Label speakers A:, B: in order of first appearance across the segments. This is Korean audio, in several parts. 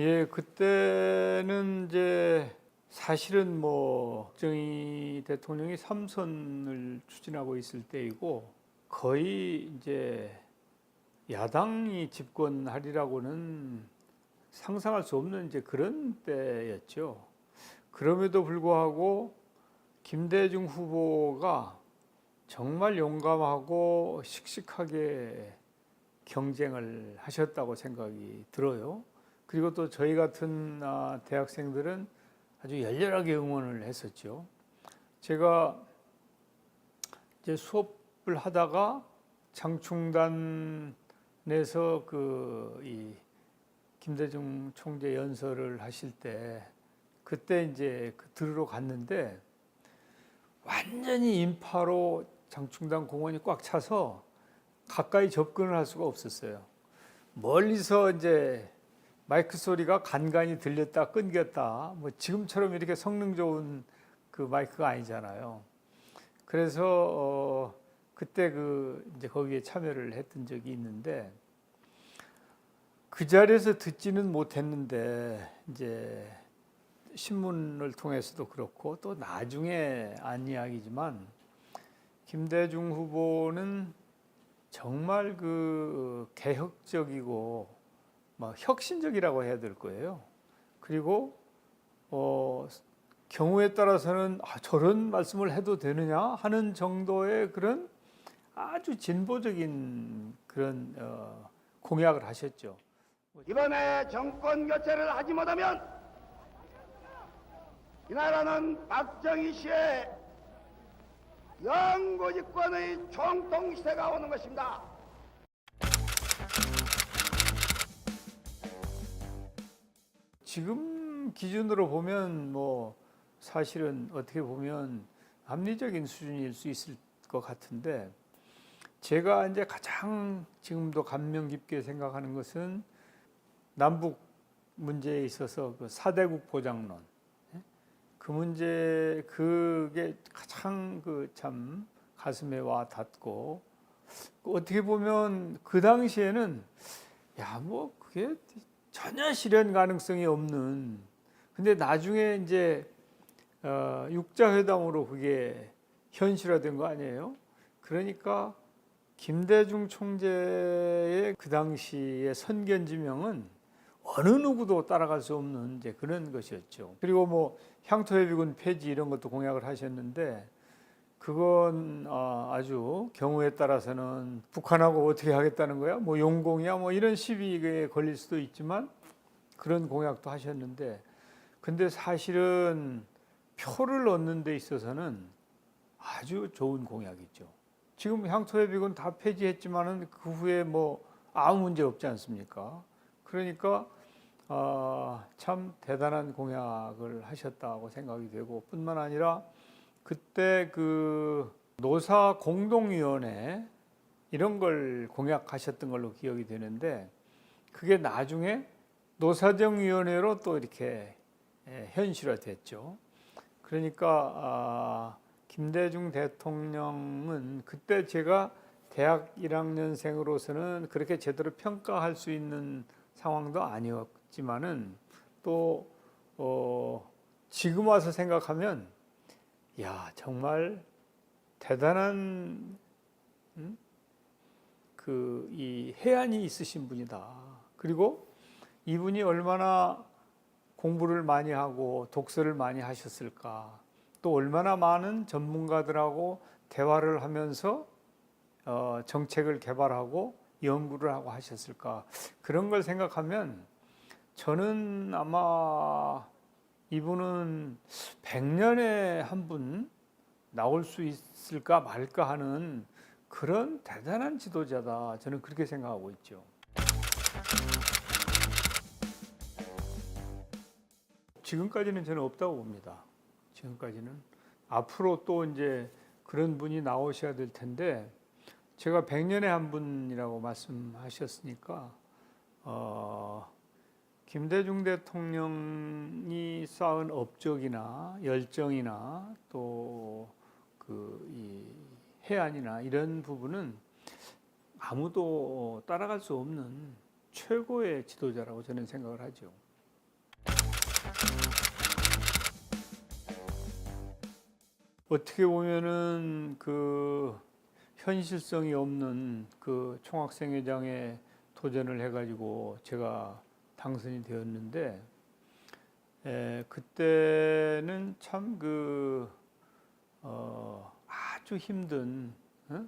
A: 예, 그때는 이제 사실은 뭐 박정희 대통령이 3선을 추진하고 있을 때이고 거의 이제 야당이 집권하리라고는 상상할 수 없는 이제 그런 때였죠. 그럼에도 불구하고 김대중 후보가 정말 용감하고 씩씩하게 경쟁을 하셨다고 생각이 들어요. 그리고 또 저희 같은 대학생들은 아주 열렬하게 응원을 했었죠. 제가 이제 수업을 하다가 장충단에서 이 김대중 총재 연설을 하실 때 그때 이제 들으러 갔는데 완전히 인파로 장충단 공원이 꽉 차서 가까이 접근을 할 수가 없었어요. 멀리서 이제 마이크 소리가 간간히 들렸다 끊겼다. 뭐 지금처럼 이렇게 성능 좋은 그 마이크가 아니잖아요. 그래서 그때 이제 거기에 참여를 했던 적이 있는데 그 자리에서 듣지는 못했는데 이제 신문을 통해서도 그렇고 또 나중에 안 이야기지만 김대중 후보는 정말 개혁적이고 혁신적이라고 해야 될 거예요. 그리고 경우에 따라서는 저런 말씀을 해도 되느냐 하는 정도의 그런 아주 진보적인 그런 공약을 하셨죠.
B: 이번에 정권 교체를 하지 못하면 이 나라는 박정희 씨의 영구집권의 총통시대가 오는 것입니다.
A: 지금 기준으로 보면 뭐 사실은 어떻게 보면 합리적인 수준일 수 있을 것 같은데 제가 이제 가장 지금도 감명 깊게 생각하는 것은 남북 문제에 있어서 그 4대국 보장론 그 문제 그게 가장 참 가슴에 와 닿고 어떻게 보면 그 당시에는 뭐 그게 전혀 실현 가능성이 없는 근데 나중에 이제 육자회담으로 그게 현실화된 거 아니에요? 그러니까 김대중 총재의 그 당시의 선견지명은 어느 누구도 따라갈 수 없는 이제 그런 것이었죠. 그리고 뭐 향토해비군 폐지 이런 것도 공약을 하셨는데 그건 아주 경우에 따라서는 북한하고 어떻게 하겠다는 거야? 뭐 용공이야? 뭐 이런 시비에 걸릴 수도 있지만 그런 공약도 하셨는데 근데 사실은 표를 얻는 데 있어서는 아주 좋은 공약이죠. 지금 향토해비군 다 폐지했지만은 그 후에 뭐 아무 문제 없지 않습니까? 그러니까 참 대단한 공약을 하셨다고 생각이 되고 뿐만 아니라 그때 노사 공동위원회 이런 걸 공약하셨던 걸로 기억이 되는데 그게 나중에 노사정위원회로 또 이렇게 현실화됐죠. 그러니까 김대중 대통령은 그때 제가 대학 1학년생으로서는 그렇게 제대로 평가할 수 있는 상황도 아니었지만은 또 지금 와서 생각하면 정말 대단한 이 해안이 있으신 분이다. 그리고 이분이 얼마나 공부를 많이 하고 독서를 많이 하셨을까. 또 얼마나 많은 전문가들하고 대화를 하면서 정책을 개발하고 연구를 하고 하셨을까. 그런 걸 생각하면 저는 아마 이분은 100년에 한 분 나올 수 있을까 말까 하는 그런 대단한 지도자다. 저는 그렇게 생각하고 있죠. 지금까지는 저는 없다고 봅니다. 지금까지는. 앞으로 또 이제 그런 분이 나오셔야 될 텐데 제가 100년에 한 분이라고 말씀하셨으니까 김대중 대통령이 쌓은 업적이나 열정이나 또 이 해안이나 이런 부분은 아무도 따라갈 수 없는 최고의 지도자라고 저는 생각을 하죠. 어떻게 보면은 그 현실성이 없는 그 총학생회장에 도전을 해가지고 제가 당선이 되었는데, 그때는 참 아주 힘든,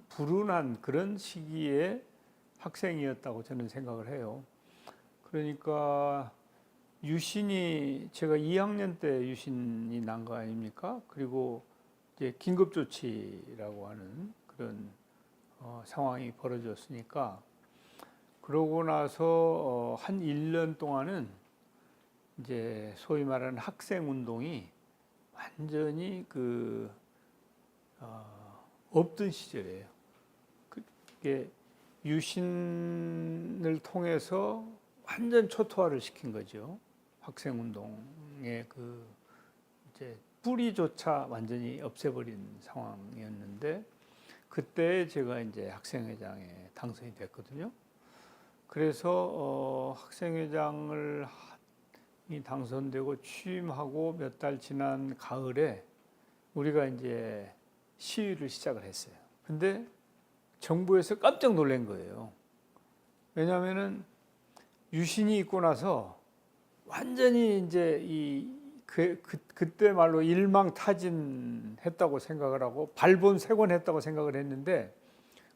A: 불운한 그런 시기에 학생이었다고 저는 생각을 해요. 그러니까 유신이, 제가 2학년 때 유신이 난 거 아닙니까? 그리고 이제 긴급조치라고 하는 그런 상황이 벌어졌으니까, 그러고 나서 한 1년 동안은 이제 소위 말하는 학생 운동이 완전히 없던 시절이에요. 그게 유신을 통해서 완전 초토화를 시킨 거죠. 학생 운동의 이제 뿌리조차 완전히 없애버린 상황이었는데, 그때 제가 이제 학생회장에 당선이 됐거든요. 그래서 학생회장을 당선되고 취임하고 몇 달 지난 가을에 우리가 이제 시위를 시작을 했어요. 근데 정부에서 깜짝 놀란 거예요. 왜냐하면은 유신이 있고 나서 완전히 이제 그때 말로 일망타진했다고 생각을 하고 발본색원했다고 생각을 했는데,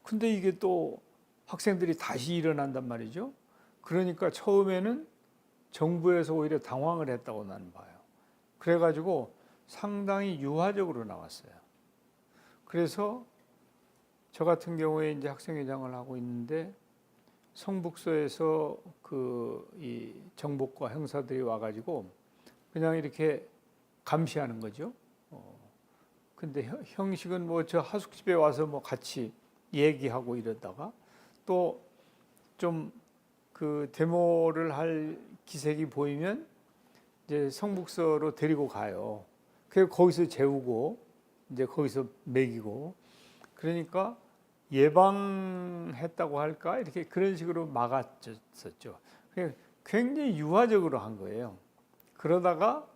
A: 근데 이게 또 학생들이 다시 일어난단 말이죠. 그러니까 처음에는 정부에서 오히려 당황을 했다고 나는 봐요. 그래가지고 상당히 유화적으로 나왔어요. 그래서 저 같은 경우에 이제 학생회장을 하고 있는데, 성북서에서 이 정복과 형사들이 와가지고 그냥 이렇게 감시하는 거죠. 근데 형식은 뭐 저 하숙집에 와서 뭐 같이 얘기하고 이러다가 또 좀 데모를 할 기색이 보이면 이제 성북서로 데리고 가요. 그래서 거기서 재우고 이제 거기서 먹이고, 그러니까 예방했다고 할까, 이렇게 그런 식으로 막았었죠. 굉장히 유화적으로 한 거예요. 그러다가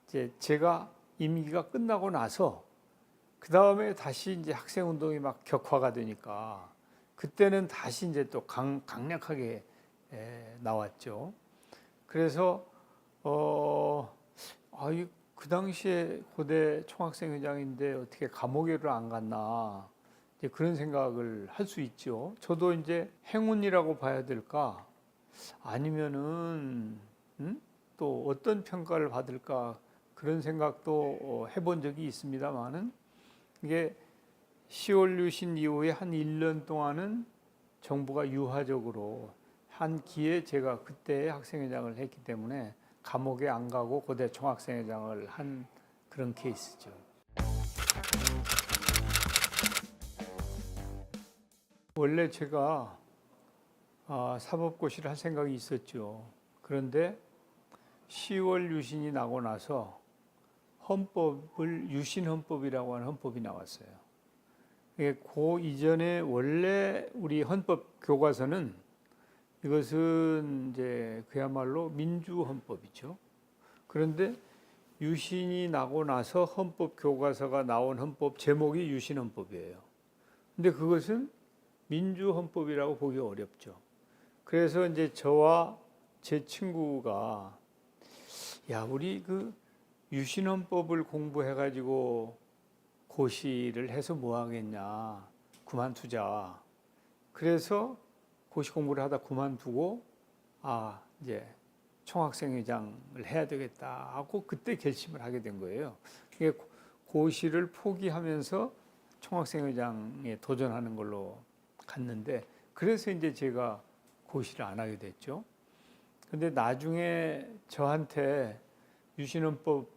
A: 이제 제가 임기가 끝나고 나서 그 다음에 다시 이제 학생 운동이 막 격화가 되니까 그때는 다시 이제 또 강력하게 나왔죠. 그래서 그 당시에 고대 총학생회장인데 어떻게 감옥에를 안 갔나, 이제 그런 생각을 할 수 있죠. 저도 이제 행운이라고 봐야 될까, 아니면은 또 어떤 평가를 받을까, 그런 생각도 해본 적이 있습니다만은, 이게 10월 유신 이후에 한 1년 동안은 정부가 유화적으로 한 기에 제가 그때 학생회장을 했기 때문에 감옥에 안 가고 고대 총학생회장을 한 그런 케이스죠. 원래 제가 사법고시를 할 생각이 있었죠. 그런데 10월 유신이 나고 나서 유신헌법이라고 하는 헌법이 나왔어요. 그 이전에 원래 우리 헌법 교과서는 이것은 이제 그야말로 민주헌법이죠. 그런데 유신이 나고 나서 헌법 교과서가 나온 헌법 제목이 유신헌법이에요. 근데 그것은 민주헌법이라고 보기 어렵죠. 그래서 이제 저와 제 친구가, 야, 우리 유신헌법을 공부해가지고 고시를 해서 뭐 하겠냐, 그만두자. 그래서 고시 공부를 하다 그만두고 이제 총학생회장을 해야 되겠다 하고 그때 결심을 하게 된 거예요. 고시를 포기하면서 총학생회장에 도전하는 걸로 갔는데, 그래서 이제 제가 고시를 안 하게 됐죠. 근데 나중에 저한테 유신헌법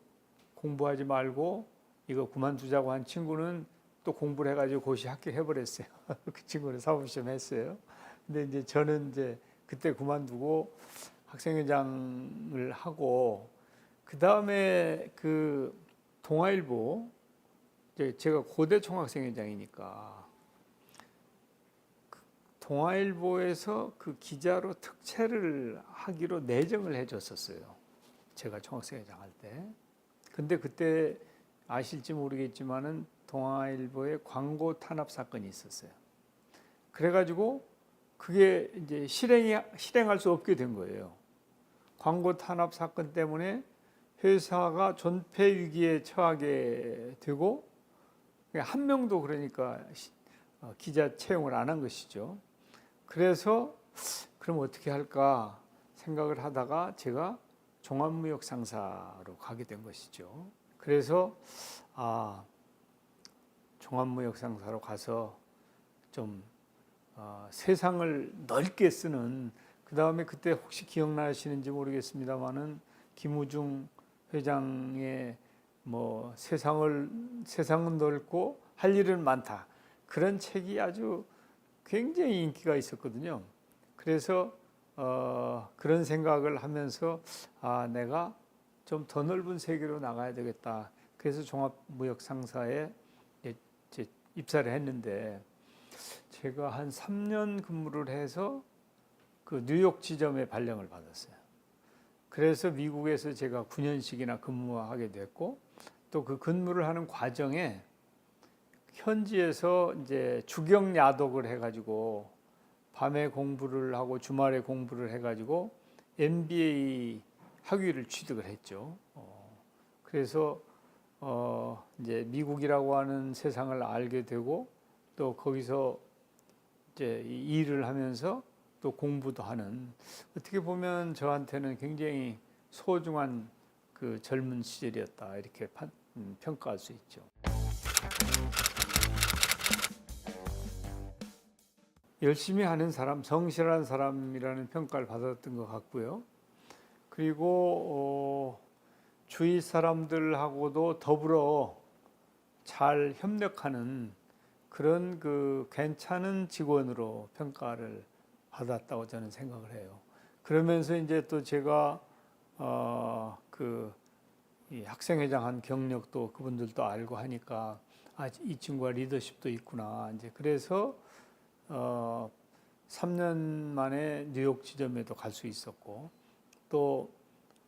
A: 공부하지 말고 이거 그만두자고 한 친구는 또 공부를 해가지고 고시 합격해버렸어요. 그 친구는 사법시험 했어요. 근데 이제 저는 이제 그때 그만두고 학생회장을 하고, 그 다음에 동아일보, 제가 고대 총학생회장이니까 동아일보에서 기자로 특채를 하기로 내정을 해줬었어요. 제가 총학생회장 할 때. 근데 그때 아실지 모르겠지만은 동아일보에 광고 탄압 사건이 있었어요. 그래가지고 그게 이제 실행할 수 없게 된 거예요. 광고 탄압 사건 때문에 회사가 존폐 위기에 처하게 되고 한 명도 그러니까 기자 채용을 안 한 것이죠. 그래서 그럼 어떻게 할까 생각을 하다가 제가 종합무역 상사로 가게 된 것이죠. 그래서 종합무역 상사로 가서 좀 세상을 넓게 쓰는, 그 다음에 그때 혹시 기억나시는지 모르겠습니다만은 김우중 회장의 뭐 세상은 넓고 할 일은 많다, 그런 책이 아주 굉장히 인기가 있었거든요. 그래서 그런 생각을 하면서 내가 좀 더 넓은 세계로 나가야 되겠다. 그래서 종합무역상사에 이제 입사를 했는데 제가 한 3년 근무를 해서 그 뉴욕 지점에 발령을 받았어요. 그래서 미국에서 제가 9년씩이나 근무하게 됐고, 또 그 근무를 하는 과정에 현지에서 이제 주경 야독을 해가지고 밤에 공부를 하고 주말에 공부를 해가지고 MBA 학위를 취득을 했죠. 그래서 이제 미국이라고 하는 세상을 알게 되고, 또 거기서 이제 일을 하면서 또 공부도 하는, 어떻게 보면 저한테는 굉장히 소중한 그 젊은 시절이었다, 이렇게 평가할 수 있죠. 열심히 하는 사람, 성실한 사람이라는 평가를 받았던 것 같고요. 그리고 주위 사람들하고도 더불어 잘 협력하는 그런 그 괜찮은 직원으로 평가를 받았다고 저는 생각을 해요. 그러면서 이제 또 제가 이 학생회장 한 경력도 그분들도 알고 하니까 이 친구가 리더십도 있구나. 이제 그래서 3년 만에 뉴욕 지점에도 갈 수 있었고, 또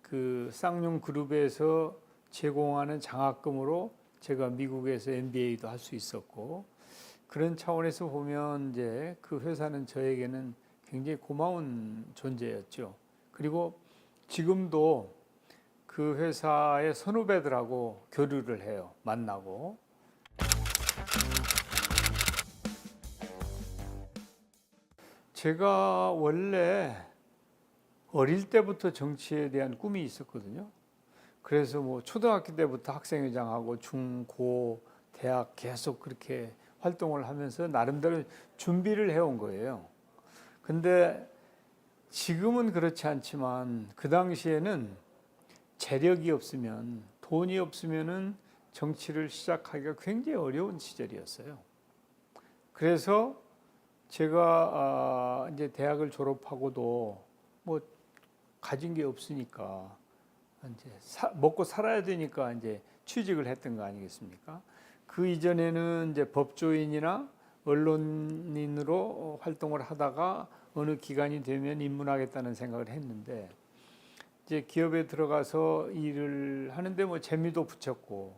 A: 그 쌍용 그룹에서 제공하는 장학금으로 제가 미국에서 MBA도 할 수 있었고, 그런 차원에서 보면 이제 그 회사는 저에게는 굉장히 고마운 존재였죠. 그리고 지금도 그 회사의 선후배들하고 교류를 해요. 만나고. 제가 원래 어릴 때부터 정치에 대한 꿈이 있었거든요. 그래서 뭐 초등학교 때부터 학생회장하고 중, 고, 대학 계속 그렇게 활동을 하면서 나름대로 준비를 해온 거예요. 근데 지금은 그렇지 않지만 그 당시에는 재력이 없으면, 돈이 없으면은 정치를 시작하기가 굉장히 어려운 시절이었어요. 그래서 제가 이제 대학을 졸업하고도 뭐 가진 게 없으니까 이제 먹고 살아야 되니까 이제 취직을 했던 거 아니겠습니까? 그 이전에는 이제 법조인이나 언론인으로 활동을 하다가 어느 기간이 되면 입문하겠다는 생각을 했는데, 이제 기업에 들어가서 일을 하는데 뭐 재미도 붙였고,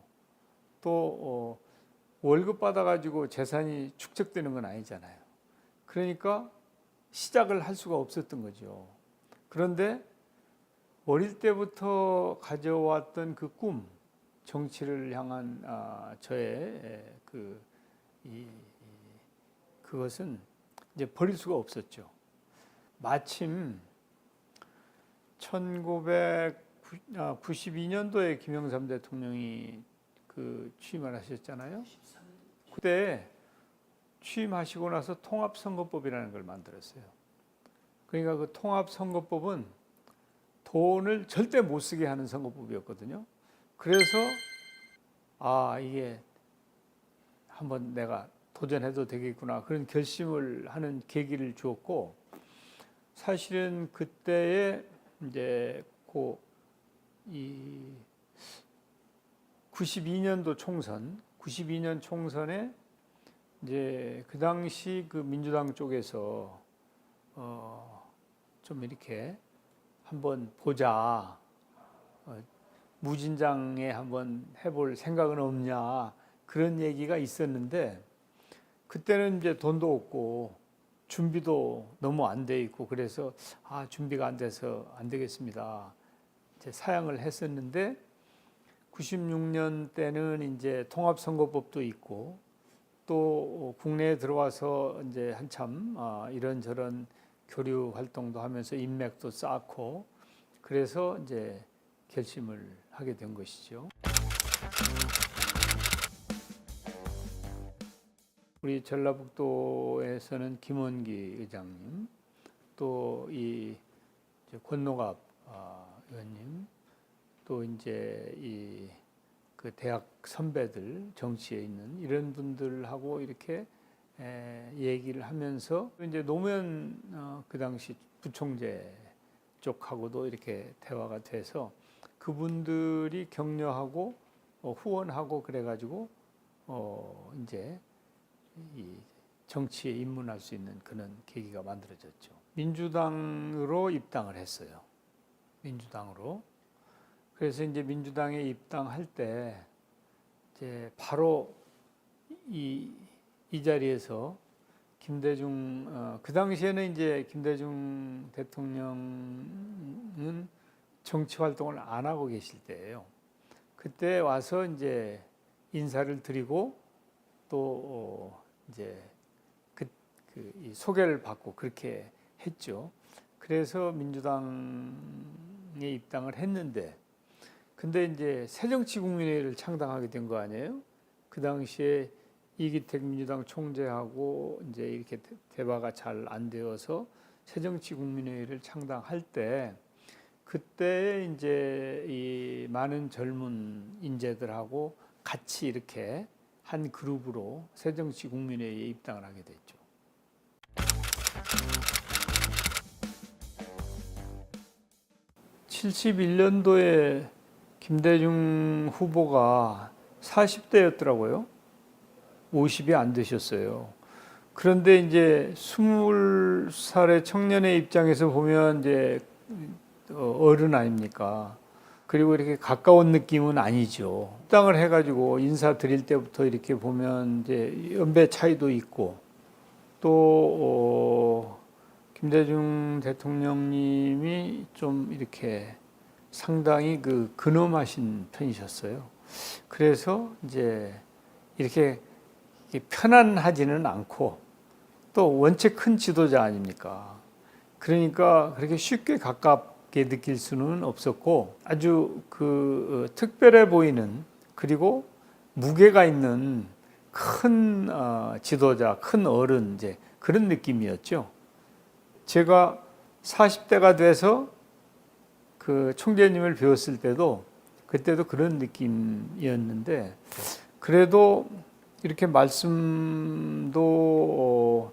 A: 또 월급 받아가지고 재산이 축적되는 건 아니잖아요. 그러니까 시작을 할 수가 없었던 거죠. 그런데 어릴 때부터 가져왔던 그 꿈, 정치를 향한 저의 그것은 이제 버릴 수가 없었죠. 마침 1992년도에 김영삼 대통령이 취임을 하셨잖아요. 그때 취임하시고 나서 통합선거법이라는 걸 만들었어요. 그러니까 그 통합선거법은 돈을 절대 못 쓰게 하는 선거법이었거든요. 그래서 이게 한번 내가 도전해도 되겠구나, 그런 결심을 하는 계기를 주었고, 사실은 그때에 이제 92년도 총선, 92년 총선에 이제 그 당시 그 민주당 쪽에서 좀 이렇게 한번 보자, 무진장에 한번 해볼 생각은 없냐 그런 얘기가 있었는데 그때는 이제 돈도 없고 준비도 너무 안 돼 있고 그래서 준비가 안 돼서 안 되겠습니다. 이제 사양을 했었는데 96년 때는 이제 통합선거법도 있고 또 국내에 들어와서 이제 한참 이런저런 교류 활동도 하면서 인맥도 쌓고 그래서 이제 결심을 하게 된 것이죠. 우리 전라북도에서는 김원기 의장님, 또 이 권노갑 의원님, 또 이제 이 그 대학 선배들 정치에 있는 이런 분들하고 이렇게 얘기를 하면서 이제 노무현 그 당시 부총재 쪽하고도 이렇게 대화가 돼서 그분들이 격려하고 후원하고 그래가지고 이제 이 정치에 입문할 수 있는 그런 계기가 만들어졌죠. 민주당으로 입당을 했어요. 민주당으로. 그래서 이제 민주당에 입당할 때 이제 바로 이 자리에서 김대중 그 당시에는 이제 김대중 대통령은 정치 활동을 안 하고 계실 때예요. 그때 와서 이제 인사를 드리고 또 이제 이 소개를 받고 그렇게 했죠. 그래서 민주당에 입당을 했는데, 근데 이제 새정치국민회의를 창당하게 된 거 아니에요? 그 당시에 이기택 민주당 총재하고 이제 이렇게 대화가 잘 안 되어서 새정치국민회의를 창당할 때, 그때 이제 이 많은 젊은 인재들하고 같이 이렇게 한 그룹으로 새정치국민회의에 입당을 하게 됐죠. (71년도에) 김대중 후보가 40대였더라고요. 50이 안 되셨어요. 그런데 이제 20살의 청년의 입장에서 보면 이제 어른 아닙니까? 그리고 이렇게 가까운 느낌은 아니죠. 입당을 해가지고 인사 드릴 때부터 이렇게 보면 이제 연배 차이도 있고 또 김대중 대통령님이 좀 이렇게 상당히 근엄하신 편이셨어요. 그래서 이제 이렇게 편안하지는 않고 또 원체 큰 지도자 아닙니까? 그러니까 그렇게 쉽게 가깝게 느낄 수는 없었고 아주 특별해 보이는 그리고 무게가 있는 큰 지도자, 큰 어른 이제 그런 느낌이었죠. 제가 40대가 돼서 그 총재님을 배웠을 때도 그때도 그런 느낌이었는데 그래도 이렇게 말씀도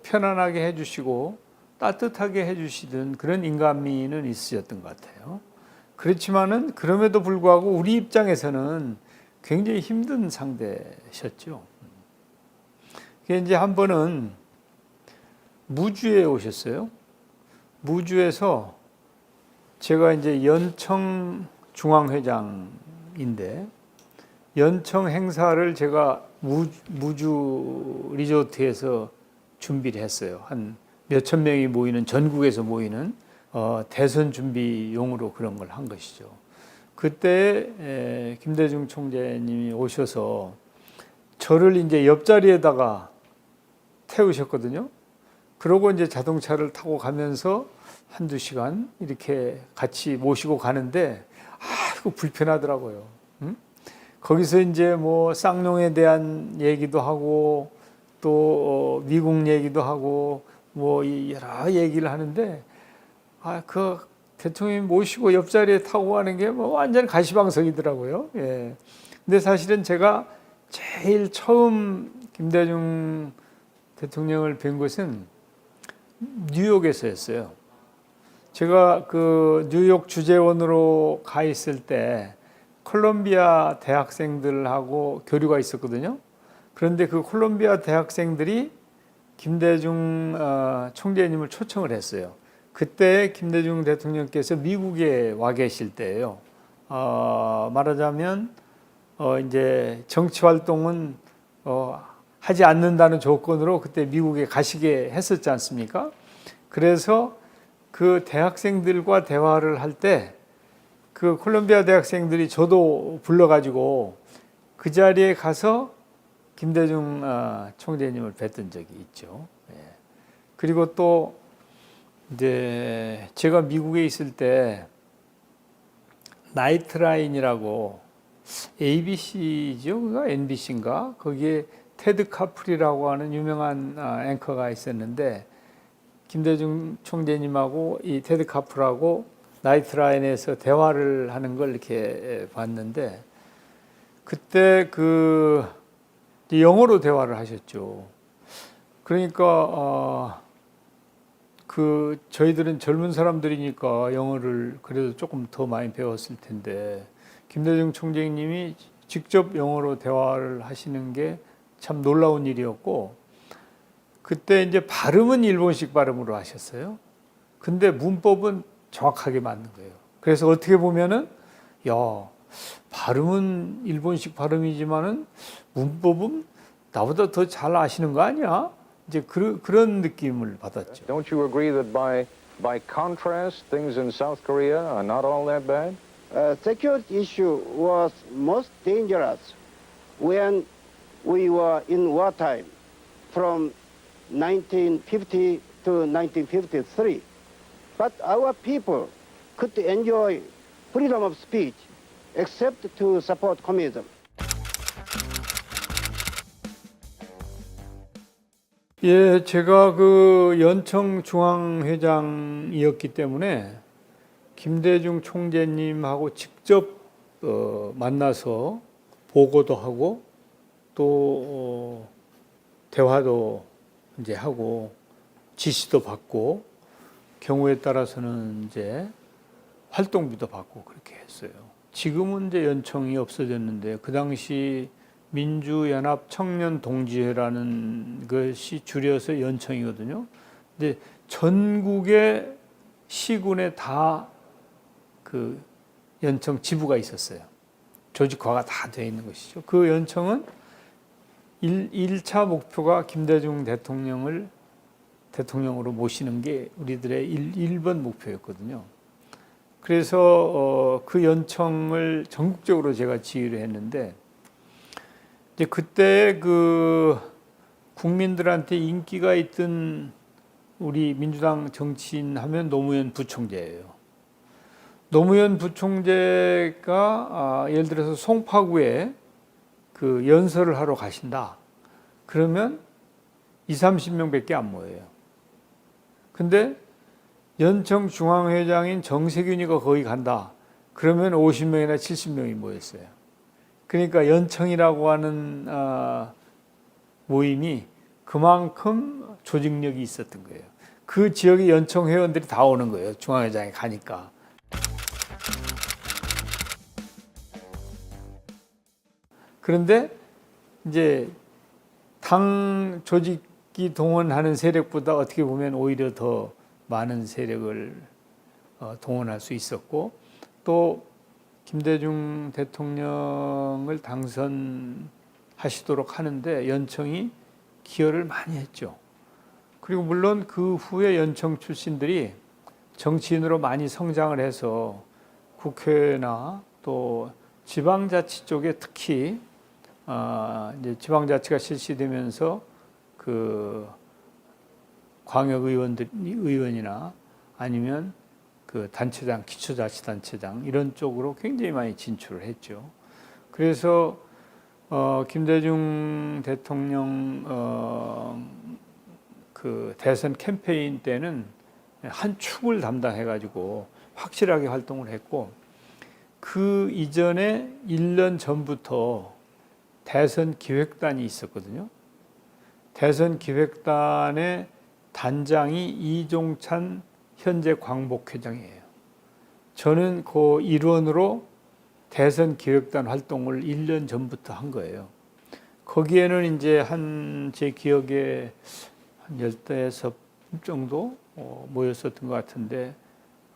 A: 편안하게 해주시고 따뜻하게 해주시던 그런 인간미는 있으셨던 것 같아요. 그렇지만은 그럼에도 불구하고 우리 입장에서는 굉장히 힘든 상대셨죠. 이제 한 번은 무주에 오셨어요. 무주에서 제가 이제 연청 중앙회장인데 연청 행사를 제가 무주 리조트에서 준비를 했어요. 한 몇천 명이 모이는 전국에서 모이는 대선 준비용으로 그런 걸 한 것이죠. 그때 김대중 총재님이 오셔서 저를 이제 옆자리에다가 태우셨거든요. 그러고 이제 자동차를 타고 가면서 한두 시간 이렇게 같이 모시고 가는데 아이고 불편하더라고요. 응? 거기서 이제 뭐 쌍용에 대한 얘기도 하고 또 미국 얘기도 하고 뭐 여러 얘기를 하는데 그 대통령님 모시고 옆자리에 타고 가는 게 뭐 완전 가시방석이더라고요. 예. 근데 사실은 제가 제일 처음 김대중 대통령을 뵌 것은 뉴욕에서였어요. 제가 그 뉴욕 주재원으로 가 있을 때 콜롬비아 대학생들하고 교류가 있었거든요. 그런데 그 콜롬비아 대학생들이 김대중 총재님을 초청을 했어요. 그때 김대중 대통령께서 미국에 와 계실 때예요. 말하자면 이제 정치 활동은 하지 않는다는 조건으로 그때 미국에 가시게 했었지 않습니까? 그래서 그 대학생들과 대화를 할 때 그 콜롬비아 대학생들이 저도 불러가지고 그 자리에 가서 김대중 총재님을 뵀던 적이 있죠. 예. 그리고 또 이제 제가 미국에 있을 때 나이트라인이라고 ABC죠, NBC인가 거기에 테드 카프리라고 하는 유명한 앵커가 있었는데 김대중 총재님하고 이 테드 카프라고 나이트라인에서 대화를 하는 걸 이렇게 봤는데 그때 그 영어로 대화를 하셨죠. 그러니까 그 저희들은 젊은 사람들이니까 영어를 그래도 조금 더 많이 배웠을 텐데 김대중 총재님이 직접 영어로 대화를 하시는 게 참 놀라운 일이었고 그때 이제 발음은 일본식 발음으로 하셨어요. 근데 문법은 정확하게 맞는 거예요. 그래서 어떻게 보면은 야 발음은 일본식 발음이지만은 문법은 나보다 더 잘 아시는 거 아니야? 이제 그런 느낌을 받았죠.
C: Don't you agree that by contrast, things in South Korea are not all that bad?
B: Security issue was most dangerous when we were in wartime from 1950 to 1953. But our people could enjoy freedom of speech except to support communism.
A: 예, 제가 그 연청 중앙회장이었기 때문에 김대중 총재님하고 직접 만나서 보고도 하고 또 대화도 이제 하고 지시도 받고 경우에 따라서는 이제 활동비도 받고 그렇게 했어요. 지금은 이제 연청이 없어졌는데 그 당시 민주연합 청년동지회라는 것이 줄여서 연청이거든요. 근데 전국의 시군에 다 그 연청 지부가 있었어요. 조직화가 다 되어 있는 것이죠. 그 연청은 1차 목표가 김대중 대통령을 대통령으로 모시는 게 우리들의 1번 목표였거든요. 그래서 그 연청을 전국적으로 제가 지휘를 했는데 이제 그때 그 국민들한테 인기가 있던 우리 민주당 정치인 하면 노무현 부총재예요. 노무현 부총재가 예를 들어서 송파구에 그 연설을 하러 가신다. 그러면 20-30명밖에 안 모여요. 근데 연청 중앙회장인 정세균이가 거기 간다. 그러면 50명이나 70명이 모였어요. 그러니까 연청이라고 하는 모임이 그만큼 조직력이 있었던 거예요. 그 지역의 연청 회원들이 다 오는 거예요. 중앙회장에 가니까. 그런데 이제 당 조직이 동원하는 세력보다 어떻게 보면 오히려 더 많은 세력을 동원할 수 있었고 또 김대중 대통령을 당선하시도록 하는데 연청이 기여를 많이 했죠. 그리고 물론 그 후에 연청 출신들이 정치인으로 많이 성장을 해서 국회나 또 지방자치 쪽에 특히 이제 지방자치가 실시되면서 그 의원이나 아니면 그 단체장, 기초자치단체장 이런 쪽으로 굉장히 많이 진출을 했죠. 그래서 김대중 대통령 그 대선 캠페인 때는 한 축을 담당해가지고 확실하게 활동을 했고 그 이전에 1년 전부터 대선 기획단이 있었거든요. 대선 기획단의 단장이 이종찬 현재 광복회장이에요. 저는 그 일원으로 대선 기획단 활동을 1년 전부터 한 거예요. 거기에는 이제 제 기억에 한 15 정도 모였었던 것 같은데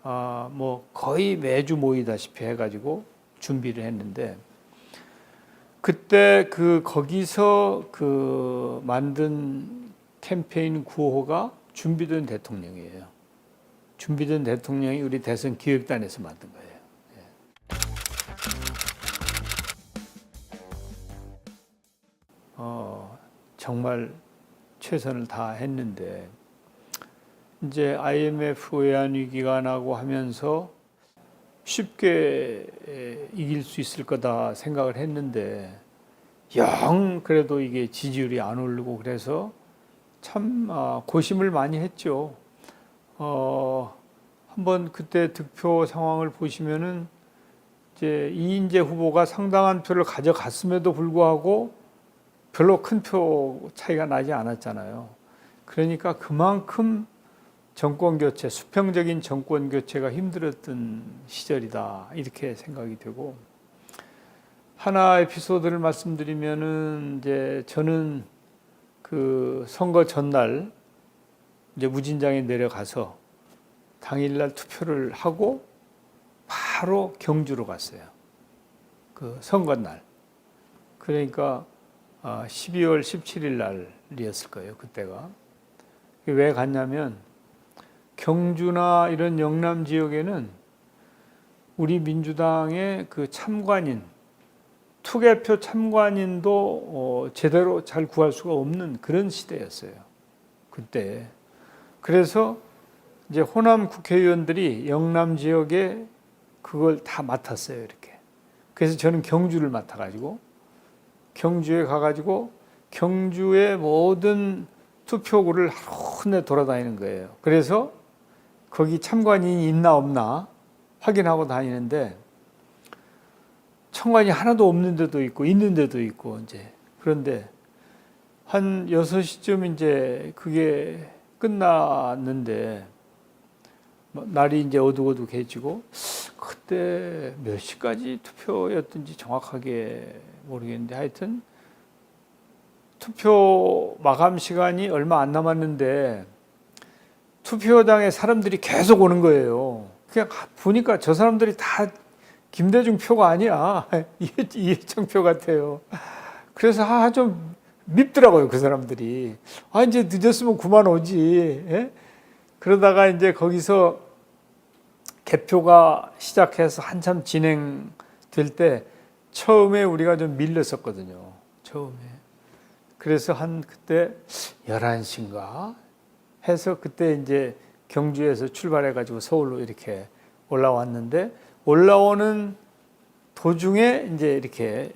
A: 뭐 거의 매주 모이다시피 해가지고 준비를 했는데 그때 거기서 만든 캠페인 구호가 준비된 대통령이에요. 준비된 대통령이 우리 대선 기획단에서 만든 거예요. 정말 최선을 다했는데 이제 IMF 외환위기가 나고 하면서 쉽게 이길 수 있을 거다 생각을 했는데 영 그래도 이게 지지율이 안 오르고 그래서 참 고심을 많이 했죠. 한번 그때 득표 상황을 보시면은 이제 이인재 후보가 상당한 표를 가져갔음에도 불구하고 별로 큰 표 차이가 나지 않았잖아요. 그러니까 그만큼 정권 교체, 수평적인 정권 교체가 힘들었던 시절이다 이렇게 생각이 되고 하나 에피소드를 말씀드리면은 이제 저는 그 선거 전날 이제 무진장에 내려가서 당일날 투표를 하고 바로 경주로 갔어요. 그 선거날. 그러니까 12월 17일 날이었을 거예요. 그때가. 왜 갔냐면 경주나 이런 영남 지역에는 우리 민주당의 그 참관인, 투개표 참관인도 제대로 잘 구할 수가 없는 그런 시대였어요. 그때. 그래서 이제 호남 국회의원들이 영남 지역에 그걸 다 맡았어요. 이렇게. 그래서 저는 경주를 맡아가지고 경주에 가가지고 경주의 모든 투표구를 하루 내 돌아다니는 거예요. 그래서 거기 참관인이 있나 없나 확인하고 다니는데 참관이 하나도 없는 데도 있고 있는 데도 있고 이제 그런데 한 6시쯤 이제 그게 끝났는데 날이 이제 어둑어둑해지고 그때 몇 시까지 투표였던지 정확하게 모르겠는데 하여튼 투표 마감 시간이 얼마 안 남았는데 투표장에 사람들이 계속 오는 거예요. 그냥 보니까 저 사람들이 다 김대중 표가 아니야. 이해창 표 같아요. 그래서 좀 밉더라고요, 그 사람들이. 이제 늦었으면 그만 오지. 예? 그러다가 이제 거기서 개표가 시작해서 한참 진행될 때 처음에 우리가 좀 밀렸었거든요. 처음에. 그래서 그때 11시인가 해서 그때 이제 경주에서 출발해가지고 서울로 이렇게 올라왔는데 올라오는 도중에 이제 이렇게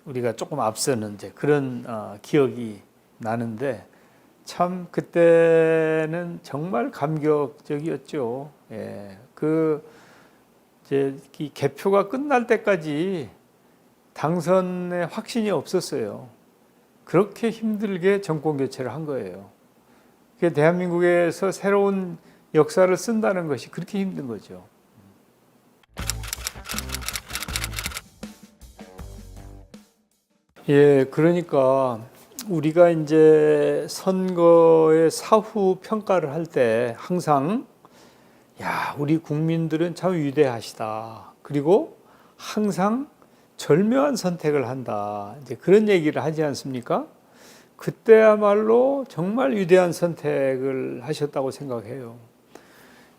A: 우리가 조금 앞서는 이제 그런 기억이 나는데 참 그때는 정말 감격적이었죠. 예. 이제 이 개표가 끝날 때까지 당선의 확신이 없었어요. 그렇게 힘들게 정권 교체를 한 거예요. 그게 대한민국에서 새로운 역사를 쓴다는 것이 그렇게 힘든 거죠. 예, 그러니까 우리가 이제 선거의 사후 평가를 할 때 항상 우리 국민들은 참 위대하시다. 그리고 항상 절묘한 선택을 한다. 이제 그런 얘기를 하지 않습니까? 그때야말로 정말 위대한 선택을 하셨다고 생각해요.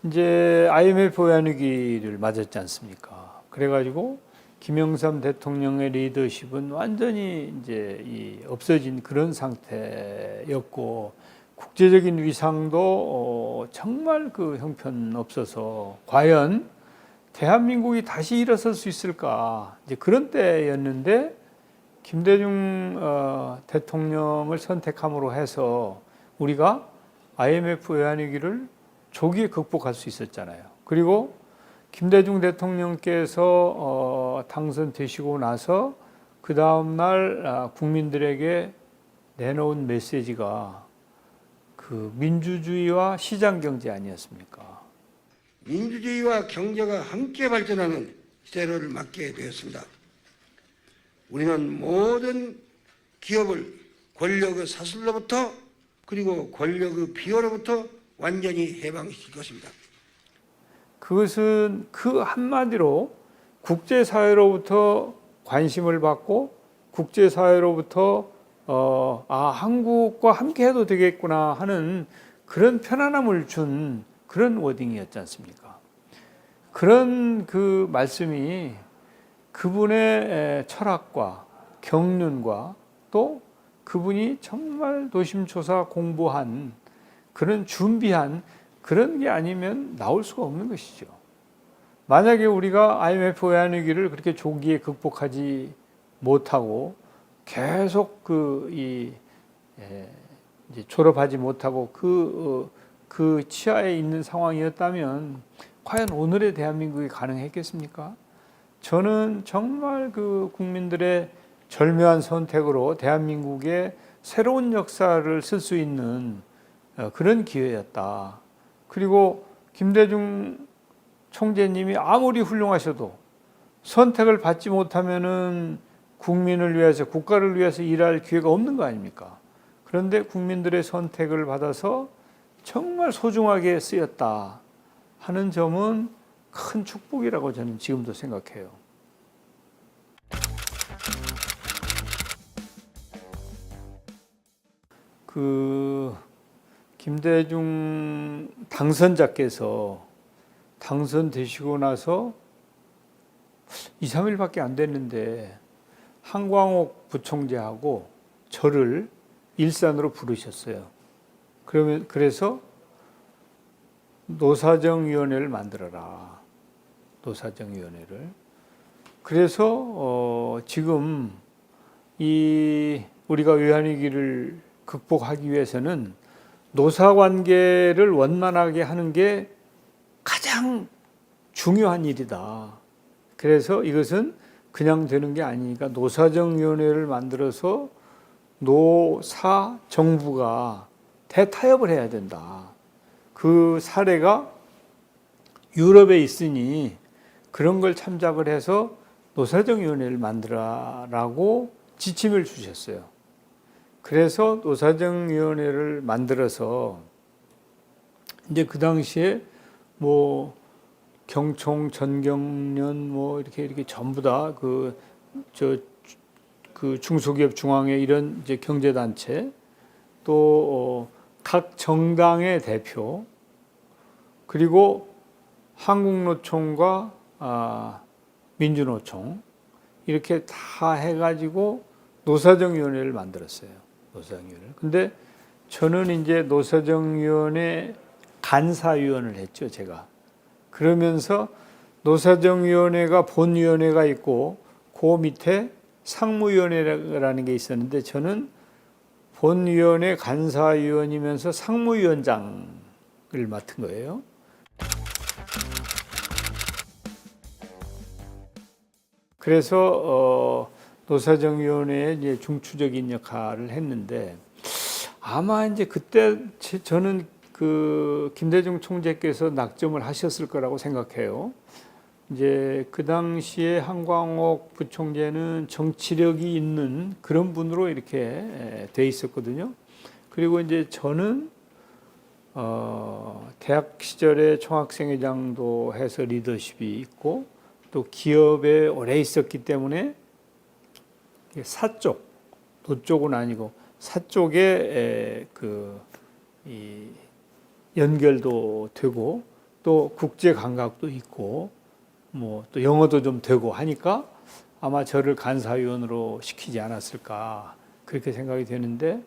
A: 이제 IMF 외환위기를 맞았지 않습니까? 그래가지고 김영삼 대통령의 리더십은 완전히 이제 없어진 그런 상태였고 국제적인 위상도 정말 그 형편없어서 과연 대한민국이 다시 일어설 수 있을까? 이제 그런 때였는데 김대중 대통령을 선택함으로 해서 우리가 IMF 외환위기를 조기에 극복할 수 있었잖아요. 그리고 김대중 대통령께서 당선되시고 나서 그 다음날 국민들에게 내놓은 메시지가 그 민주주의와 시장경제 아니었습니까?
D: 민주주의와 경제가 함께 발전하는 시대를 맞게 되었습니다. 우리는 모든 기업을 권력의 사슬로부터 그리고 권력의 비호로부터 완전히 해방시킬 것입니다.
A: 그것은 그 한마디로 국제사회로부터 관심을 받고 국제사회로부터 한국과 함께 해도 되겠구나 하는 그런 편안함을 준 그런 워딩이었지 않습니까? 그런 그 말씀이 그분의 철학과 경륜과 또 그분이 정말 노심초사 공부한 그런 준비한 그런 게 아니면 나올 수가 없는 것이죠. 만약에 우리가 IMF 외환위기를 그렇게 조기에 극복하지 못하고 계속 이제 졸업하지 못하고 그 치하에 있는 상황이었다면 과연 오늘의 대한민국이 가능했겠습니까? 저는 정말 그 국민들의 절묘한 선택으로 대한민국의 새로운 역사를 쓸 수 있는 그런 기회였다. 그리고 김대중 총재님이 아무리 훌륭하셔도 선택을 받지 못하면은 국민을 위해서 국가를 위해서 일할 기회가 없는 거 아닙니까? 그런데 국민들의 선택을 받아서 정말 소중하게 쓰였다 하는 점은 큰 축복이라고 저는 지금도 생각해요. 그 김대중 당선자께서 당선되시고 나서 2, 3일밖에 안 됐는데 한광옥 부총재하고 저를 일산으로 부르셨어요. 그래서 노사정위원회를 만들어라. 노사정위원회를. 그래서 지금 우리가 외환위기를 극복하기 위해서는 노사관계를 원만하게 하는 게 가장 중요한 일이다. 그래서 이것은 그냥 되는 게 아니니까 노사정위원회를 만들어서 노사 정부가 대타협을 해야 된다. 그 사례가 유럽에 있으니 그런 걸 참작을 해서 노사정위원회를 만들어라라고 지침을 주셨어요. 그래서 노사정위원회를 만들어서 이제 그 당시에 뭐 경총, 전경련 뭐 이렇게 전부 다 그 중소기업 중앙회 이런 이제 경제단체 또 각 정당의 대표 그리고 한국노총과 민주노총 이렇게 다 해가지고 노사정위원회를 만들었어요. 노사정위원회. 근데 저는 이제 노사정위원회 간사위원을 했죠, 제가. 그러면서 노사정위원회가 본위원회가 있고 그 밑에 상무위원회라는 게 있었는데 저는 본위원회 간사위원이면서 상무위원장을 맡은 거예요. 그래서 노사정위원회에 이제 중추적인 역할을 했는데 아마 이제 그때 저는 그 김대중 총재께서 낙점을 하셨을 거라고 생각해요. 이제 그 당시에 한광옥 부총재는 정치력이 있는 그런 분으로 이렇게 돼 있었거든요. 그리고 이제 저는 대학 시절에 총학생회장도 해서 리더십이 있고 또 기업에 오래 있었기 때문에 사쪽, 도쪽은 아니고 사쪽에 이 연결도 되고 또 국제 감각도 있고 뭐 또 영어도 좀 되고 하니까 아마 저를 간사위원으로 시키지 않았을까 그렇게 생각이 되는데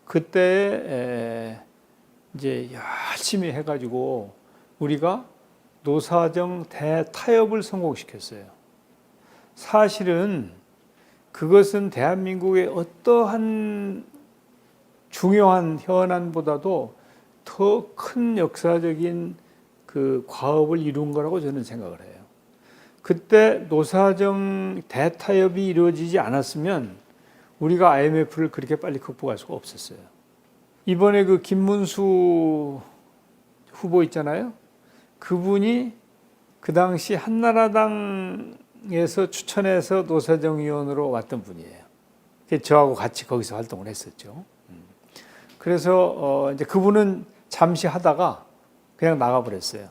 A: 그때 이제 열심히 해가지고 우리가 노사정 대타협을 성공시켰어요. 사실은 그것은 대한민국의 어떠한 중요한 현안보다도 더 큰 역사적인 그 과업을 이룬 거라고 저는 생각을 해요. 그때 노사정 대타협이 이루어지지 않았으면 우리가 IMF를 그렇게 빨리 극복할 수가 없었어요. 이번에 그 김문수 후보 있잖아요. 그분이 그 당시 한나라당에서 추천해서 노사정위원으로 왔던 분이에요. 저하고 같이 거기서 활동을 했었죠. 그래서 이제 그분은 잠시 하다가 그냥 나가버렸어요.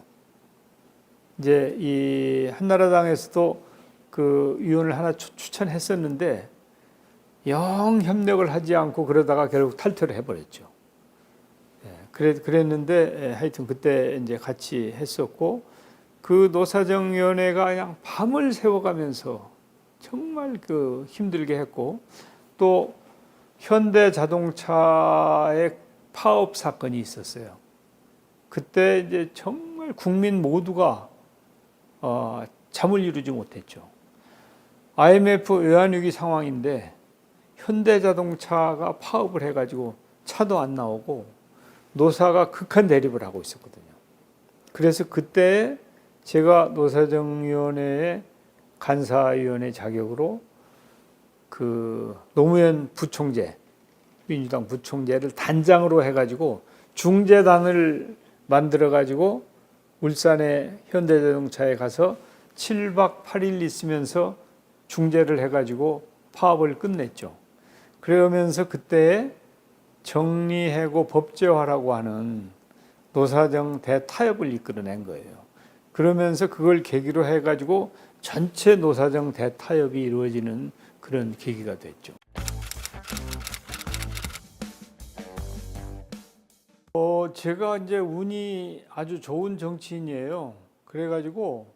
A: 이제 이 한나라당에서도 그 위원을 하나 추천했었는데 영 협력을 하지 않고 그러다가 결국 탈퇴를 해버렸죠. 그랬는데 하여튼 그때 이제 같이 했었고 그 노사정위원회가 그냥 밤을 새워가면서 정말 그 힘들게 했고 또 현대자동차의 파업 사건이 있었어요. 그때 이제 정말 국민 모두가 잠을 이루지 못했죠. IMF 외환위기 상황인데 현대자동차가 파업을 해가지고 차도 안 나오고 노사가 극한 대립을 하고 있었거든요. 그래서 그때 제가 노사정위원회의 간사위원회 자격으로 그 노무현 부총재, 민주당 부총재를 단장으로 해가지고 중재단을 만들어가지고 울산의 현대자동차에 가서 7박 8일 있으면서 중재를 해가지고 파업을 끝냈죠. 그러면서 그때 정리해고 법제화라고 하는 노사정 대타협을 이끌어낸 거예요. 그러면서 그걸 계기로 해가지고 전체 노사정 대타협이 이루어지는 그런 계기가 됐죠. 제가 이제 운이 아주 좋은 정치인이에요. 그래가지고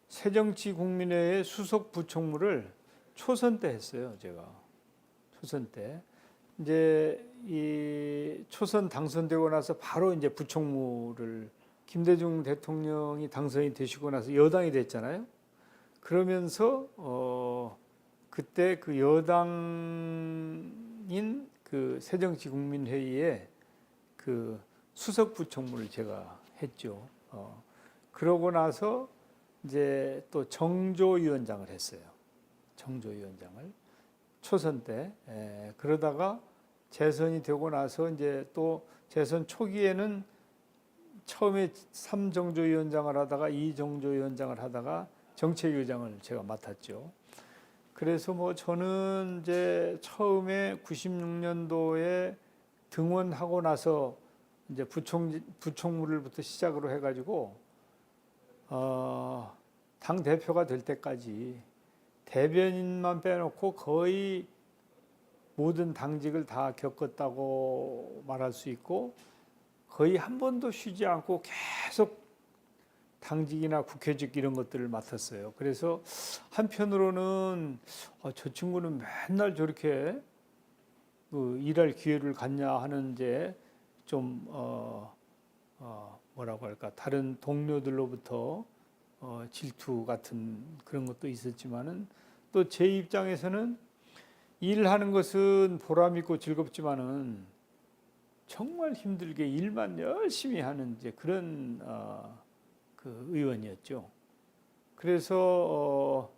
A: 새정치국민회의 수석 부총무를 초선 때 했어요. 제가 초선 때 이제 이 초선 당선되고 나서 바로 이제 부총무를 김대중 대통령이 당선이 되시고 나서 여당이 됐잖아요. 그러면서 그때 그 여당인 그 새정치국민회의에 그 수석 부총무를 제가 했죠. 그러고 나서 이제 또 정조위원장을 했어요. 정조위원장을 초선 때. 그러다가 재선이 되고 나서 이제 또 재선 초기에는 처음에 3정조위원장을 하다가 2정조위원장을 하다가 정책위원장을 제가 맡았죠. 그래서 뭐 저는 이제 처음에 96년도에 등원하고 나서 이제 부총무를부터 시작으로 해가지고 당 대표가 될 때까지 대변인만 빼놓고 거의 모든 당직을 다 겪었다고 말할 수 있고 거의 한 번도 쉬지 않고 계속 당직이나 국회직 이런 것들을 맡았어요. 그래서 한편으로는 저 친구는 맨날 저렇게 일할 기회를 갖냐 하는 이제 좀 뭐라고 할까 다른 동료들로부터 질투 같은 그런 것도 있었지만은 또 제 입장에서는 일하는 것은 보람 있고 즐겁지만은 정말 힘들게 일만 열심히 하는 이제 그런 그 의원이었죠. 그래서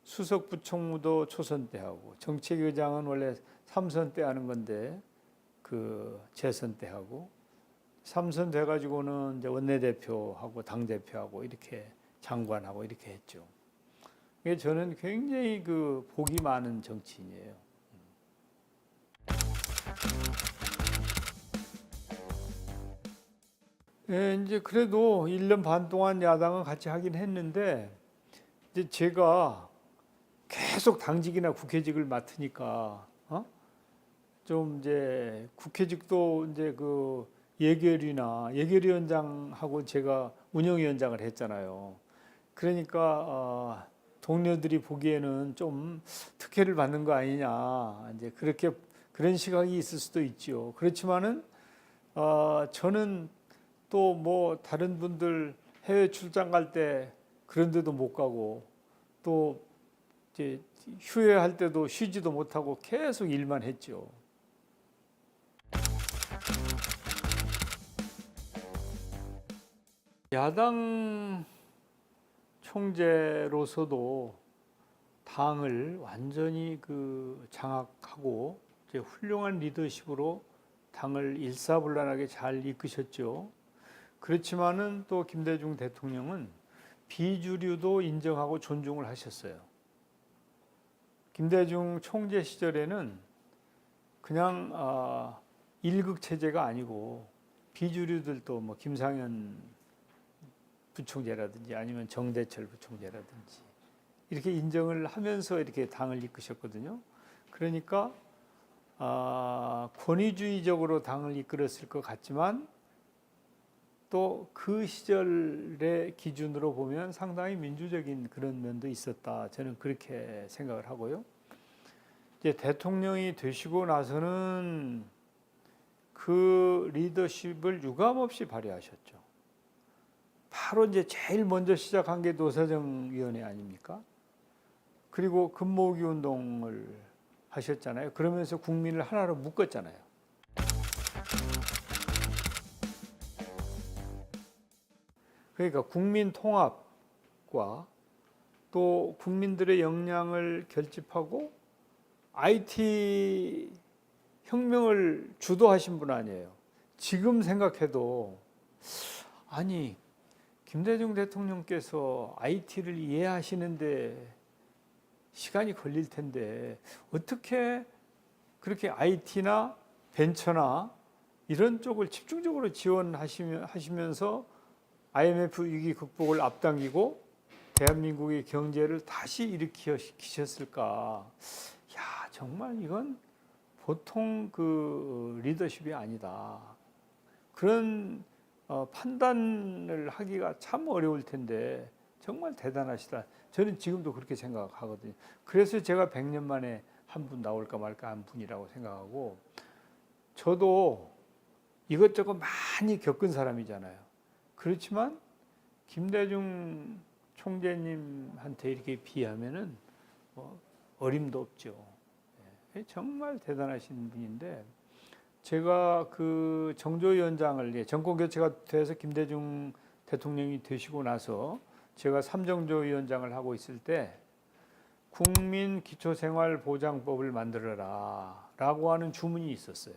A: 수석 부총무도 초선 때 하고 정책위원장은 원래 3선 때 하는 건데 그 재선 때 하고 3선 돼 가지고는 이제 원내대표하고 당대표하고 이렇게 장관하고 이렇게 했죠. 저는 굉장히 그 복이 많은 정치인이에요. 이제 그래도 1년 반 동안 야당은 같이 하긴 했는데 이제 제가 계속 당직이나 국회직을 맡으니까 좀 이제 국회직도 이제 그 예결위원장하고 제가 운영위원장을 했잖아요. 그러니까 동료들이 보기에는 좀 특혜를 받는 거 아니냐 이제 그런 시각이 있을 수도 있죠. 그렇지만은 저는 또 뭐 다른 분들 해외 출장 갈 때 그런 데도 못 가고 또 이제 휴회할 때도 쉬지도 못하고 계속 일만 했죠. 야당 총재로서도 당을 완전히 그 장악하고 이제 훌륭한 리더십으로 당을 일사불란하게 잘 이끄셨죠. 그렇지만은 또 김대중 대통령은 비주류도 인정하고 존중을 하셨어요. 김대중 총재 시절에는 그냥 일극 체제가 아니고 비주류들도 뭐 김상현 부총재라든지 아니면 정대철 부총재라든지 이렇게 인정을 하면서 이렇게 당을 이끄셨거든요. 그러니까 권위주의적으로 당을 이끌었을 것 같지만 또 그 시절의 기준으로 보면 상당히 민주적인 그런 면도 있었다. 저는 그렇게 생각을 하고요. 이제 대통령이 되시고 나서는 그 리더십을 유감없이 발휘하셨죠. 바로 이제 제일 먼저 시작한 게 노사정위원회 아닙니까? 그리고 금모으기 운동을 하셨잖아요. 그러면서 국민을 하나로 묶었잖아요. 그러니까 국민 통합과 또 국민들의 역량을 결집하고 IT 혁명을 주도하신 분 아니에요. 지금 생각해도 아니 김대중 대통령께서 IT를 이해하시는데 시간이 걸릴 텐데 어떻게 그렇게 IT나 벤처나 이런 쪽을 집중적으로 지원하시면서 IMF 위기 극복을 앞당기고 대한민국의 경제를 다시 일으키셨을까? 야, 정말 이건 보통 그 리더십이 아니다. 그런 판단을 하기가 참 어려울 텐데 정말 대단하시다. 저는 지금도 그렇게 생각하거든요. 그래서 제가 100년 만에 한 분 나올까 말까 한 분이라고 생각하고, 저도 이것저것 많이 겪은 사람이잖아요. 그렇지만 김대중 총재님한테 이렇게 비하면은 어림도 없죠. 정말 대단하신 분인데, 제가 그 정조위원장을 정권 교체가 돼서 김대중 대통령이 되시고 나서 제가 삼정조위원장을 하고 있을 때 국민 기초생활보장법을 만들어라 라고 하는 주문이 있었어요.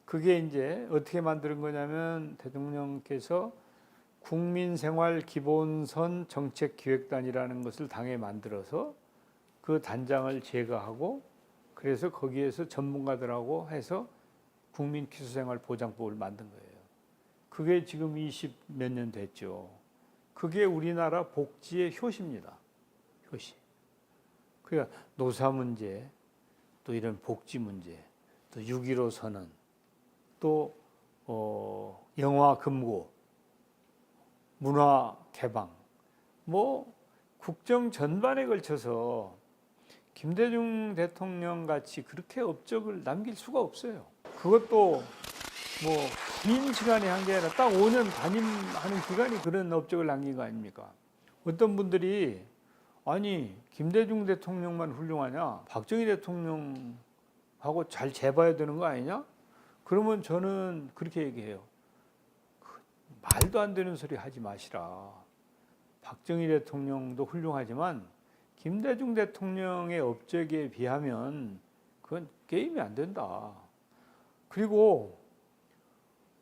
A: 그게 이제 어떻게 만드는 거냐면 대통령께서 국민생활기본선 정책기획단이라는 것을 당에 만들어서 그 단장을 제거하고, 그래서 거기에서 전문가들하고 해서 국민기초생활보장법을 만든 거예요. 그게 지금 20 몇 년 됐죠. 그게 우리나라 복지의 효시입니다. 효시. 그러니까 노사 문제, 또 이런 복지 문제, 또 6.15 선언, 또 영화 금고, 문화 개방, 뭐 국정 전반에 걸쳐서 김대중 대통령 같이 그렇게 업적을 남길 수가 없어요. 그것도 뭐 긴 시간에 한 게 아니라 딱 5년 단임하는 기간이 그런 업적을 남긴 거 아닙니까? 어떤 분들이 아니 김대중 대통령만 훌륭하냐? 박정희 대통령하고 잘 재봐야 되는 거 아니냐? 그러면 저는 그렇게 얘기해요. 말도 안 되는 소리 하지 마시라. 박정희 대통령도 훌륭하지만 김대중 대통령의 업적에 비하면 그건 게임이 안 된다. 그리고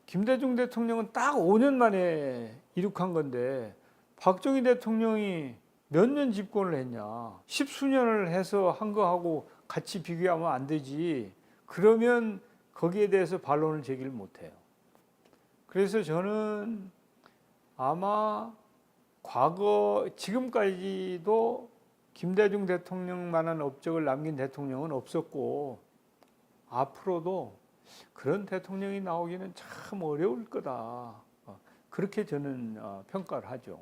A: 김대중 대통령은 딱 5년 만에 이룩한 건데 박정희 대통령이 몇 년 집권을 했냐. 10수년을 해서 한 거하고 같이 비교하면 안 되지. 그러면 거기에 대해서 반론을 제기를 못해요. 그래서 저는 아마 과거 지금까지도 김대중 대통령만한 업적을 남긴 대통령은 없었고 앞으로도 그런 대통령이 나오기는 참 어려울 거다. 그렇게 저는 평가를 하죠.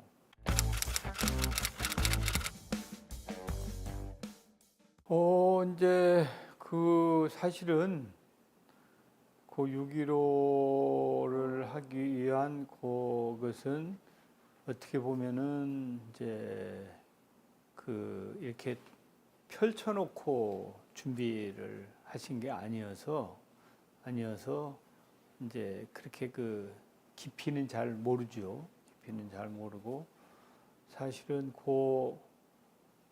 A: 이제 그 사실은 그 6.15를 하기 위한 그것은 어떻게 보면은 이제 그 이렇게 펼쳐놓고 준비를 하신 게 아니어서 이제 그렇게 그 깊이는 잘 모르죠. 깊이는 잘 모르고 사실은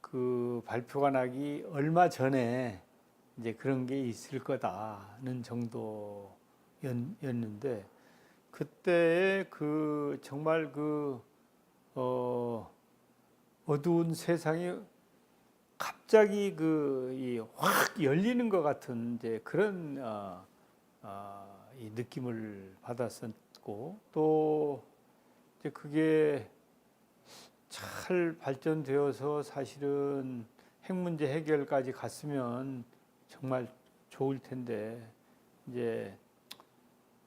A: 그 발표가 나기 얼마 전에 이제 그런 게 있을 거다는 정도였는데 그때의 그 정말 그 어두운 세상이 갑자기 확 열리는 것 같은 이제 그런 이 느낌을 받았었고, 또 이제 그게 잘 발전되어서 사실은 핵 문제 해결까지 갔으면 정말 좋을 텐데 이제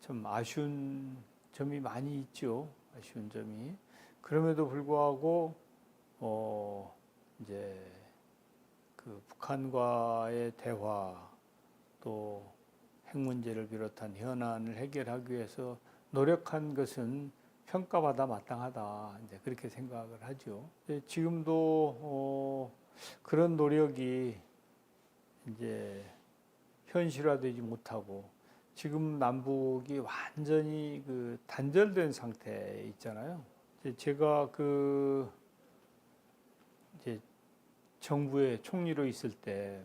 A: 좀 아쉬운 점이 많이 있죠. 아쉬운 점이. 그럼에도 불구하고 이제 그 북한과의 대화 또 핵 문제를 비롯한 현안을 해결하기 위해서 노력한 것은 평가받아 마땅하다. 이제 그렇게 생각을 하죠. 지금도 그런 노력이 이제 현실화되지 못하고 지금 남북이 완전히 그 단절된 상태에 있잖아요. 제가 그 이제 정부의 총리로 있을 때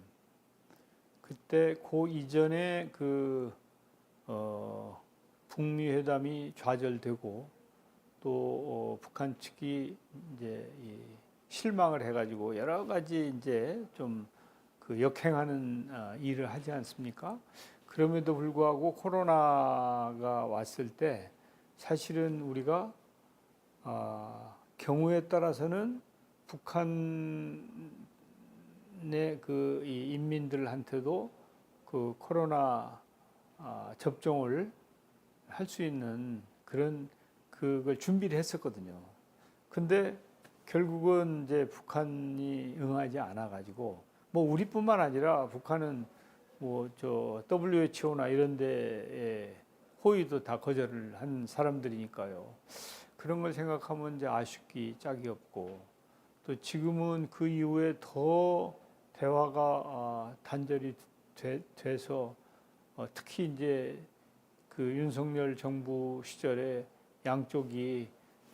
A: 그때 그 이전에 그 북미 회담이 좌절되고 또 북한 측이 이제 실망을 해가지고 여러 가지 이제 좀 그 역행하는 일을 하지 않습니까? 그럼에도 불구하고 코로나가 왔을 때 사실은 우리가 경우에 따라서는 북한의 그 이 인민들한테도 그 코로나 접종을 할 수 있는 그런 그걸 준비를 했었거든요. 근데 결국은 이제 북한이 응하지 않아 가지고 뭐 우리뿐만 아니라 북한은 뭐 저 WHO나 이런 데에 호의도 다 거절을 한 사람들이니까요. 그런 걸 생각하면 이제 아쉽기 짝이 없고 또 지금은 그 이후에 더 대화가 단절이 돼서 특히 이제 그 윤석열 정부 시절에 양쪽이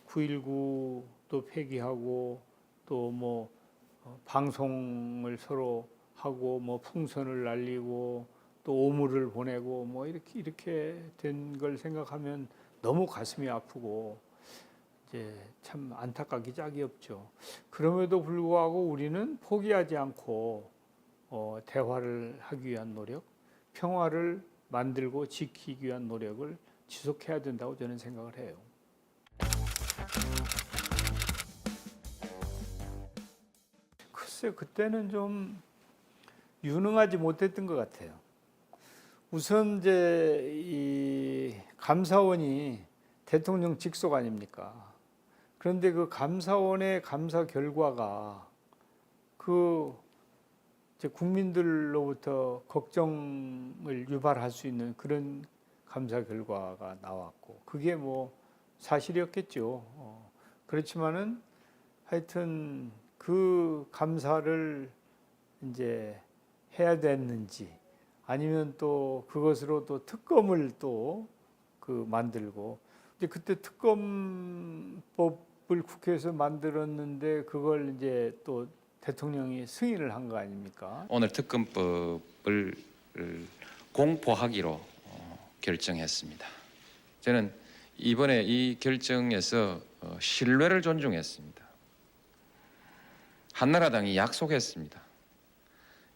A: 9.19도 폐기하고 또 뭐 방송을 서로 하고 뭐 풍선을 날리고 또 오물을 보내고 뭐 이렇게 된 걸 생각하면 너무 가슴이 아프고 이제 참 안타깝기 짝이 없죠. 그럼에도 불구하고 우리는 포기하지 않고 대화를 하기 위한 노력, 평화를 만들고 지키기 위한 노력을 지속해야 된다고 저는 생각을 해요. 글쎄 그때는 좀 유능하지 못했던 것 같아요. 우선 이제 이 감사원이 대통령 직속 아닙니까? 그런데 그 감사원의 감사 결과가 그 이제 국민들로부터 걱정을 유발할 수 있는 그런 감사 결과가 나왔고 그게 뭐 사실이었겠죠. 그렇지만은 하여튼 그 감사를 이제 해야 됐는지 아니면 또 그것으로 또 특검을 또 그 만들고 이제 그때 특검법을 국회에서 만들었는데 그걸 이제 또 대통령이 승인을 한 거 아닙니까?
E: 오늘 특검법을 공포하기로 결정했습니다. 저는 이번에 이 결정에서 신뢰를 존중했습니다. 한나라당이 약속했습니다.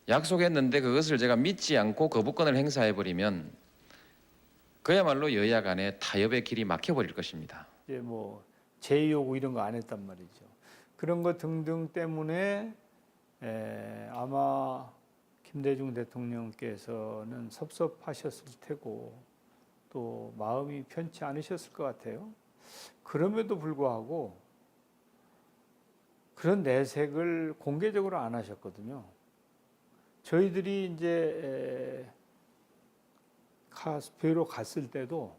E: 약속했는데 그것을 제가 믿지 않고 거부권을 행사해버리면 그야말로 여야 간에 타협의 길이 막혀버릴 것입니다.
A: 이제 뭐 제의 요구 이런 거 안 했단 말이죠. 그런 것 등등 때문에 아마 김대중 대통령께서는 섭섭하셨을 테고 또 마음이 편치 않으셨을 것 같아요. 그럼에도 불구하고 그런 내색을 공개적으로 안 하셨거든요. 저희들이 이제 뵈러 갔을 때도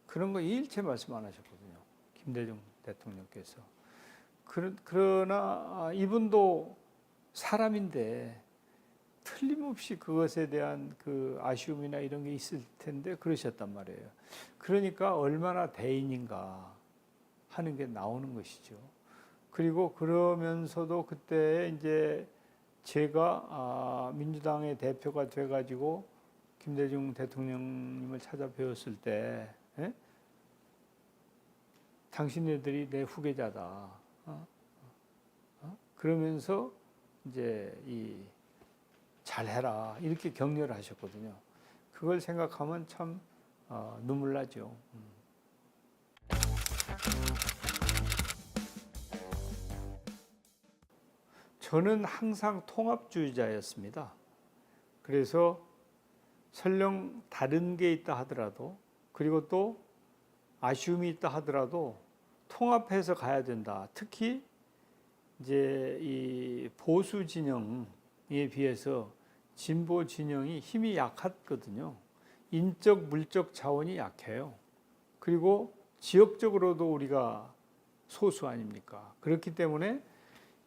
A: 그런 거 일체 말씀 안 하셨거든요. 김대중 대통령께서. 그러나 이분도 사람인데 틀림없이 그것에 대한 그 아쉬움이나 이런 게 있을 텐데 그러셨단 말이에요. 그러니까 얼마나 대인인가 하는 게 나오는 것이죠. 그리고 그러면서도 그때 이제 제가 민주당의 대표가 돼가지고 김대중 대통령님을 찾아뵈었을 때, 당신네들이 내 후계자다. 그러면서 이제 잘해라 이렇게 격려를 하셨거든요. 그걸 생각하면 참 눈물 나죠. 저는 항상 통합주의자였습니다. 그래서 설령 다른 게 있다 하더라도, 그리고 또 아쉬움이 있다 하더라도 통합해서 가야 된다. 특히 이제 이 보수 진영에 비해서 진보 진영이 힘이 약하거든요. 인적, 물적 자원이 약해요. 그리고 지역적으로도 우리가 소수 아닙니까? 그렇기 때문에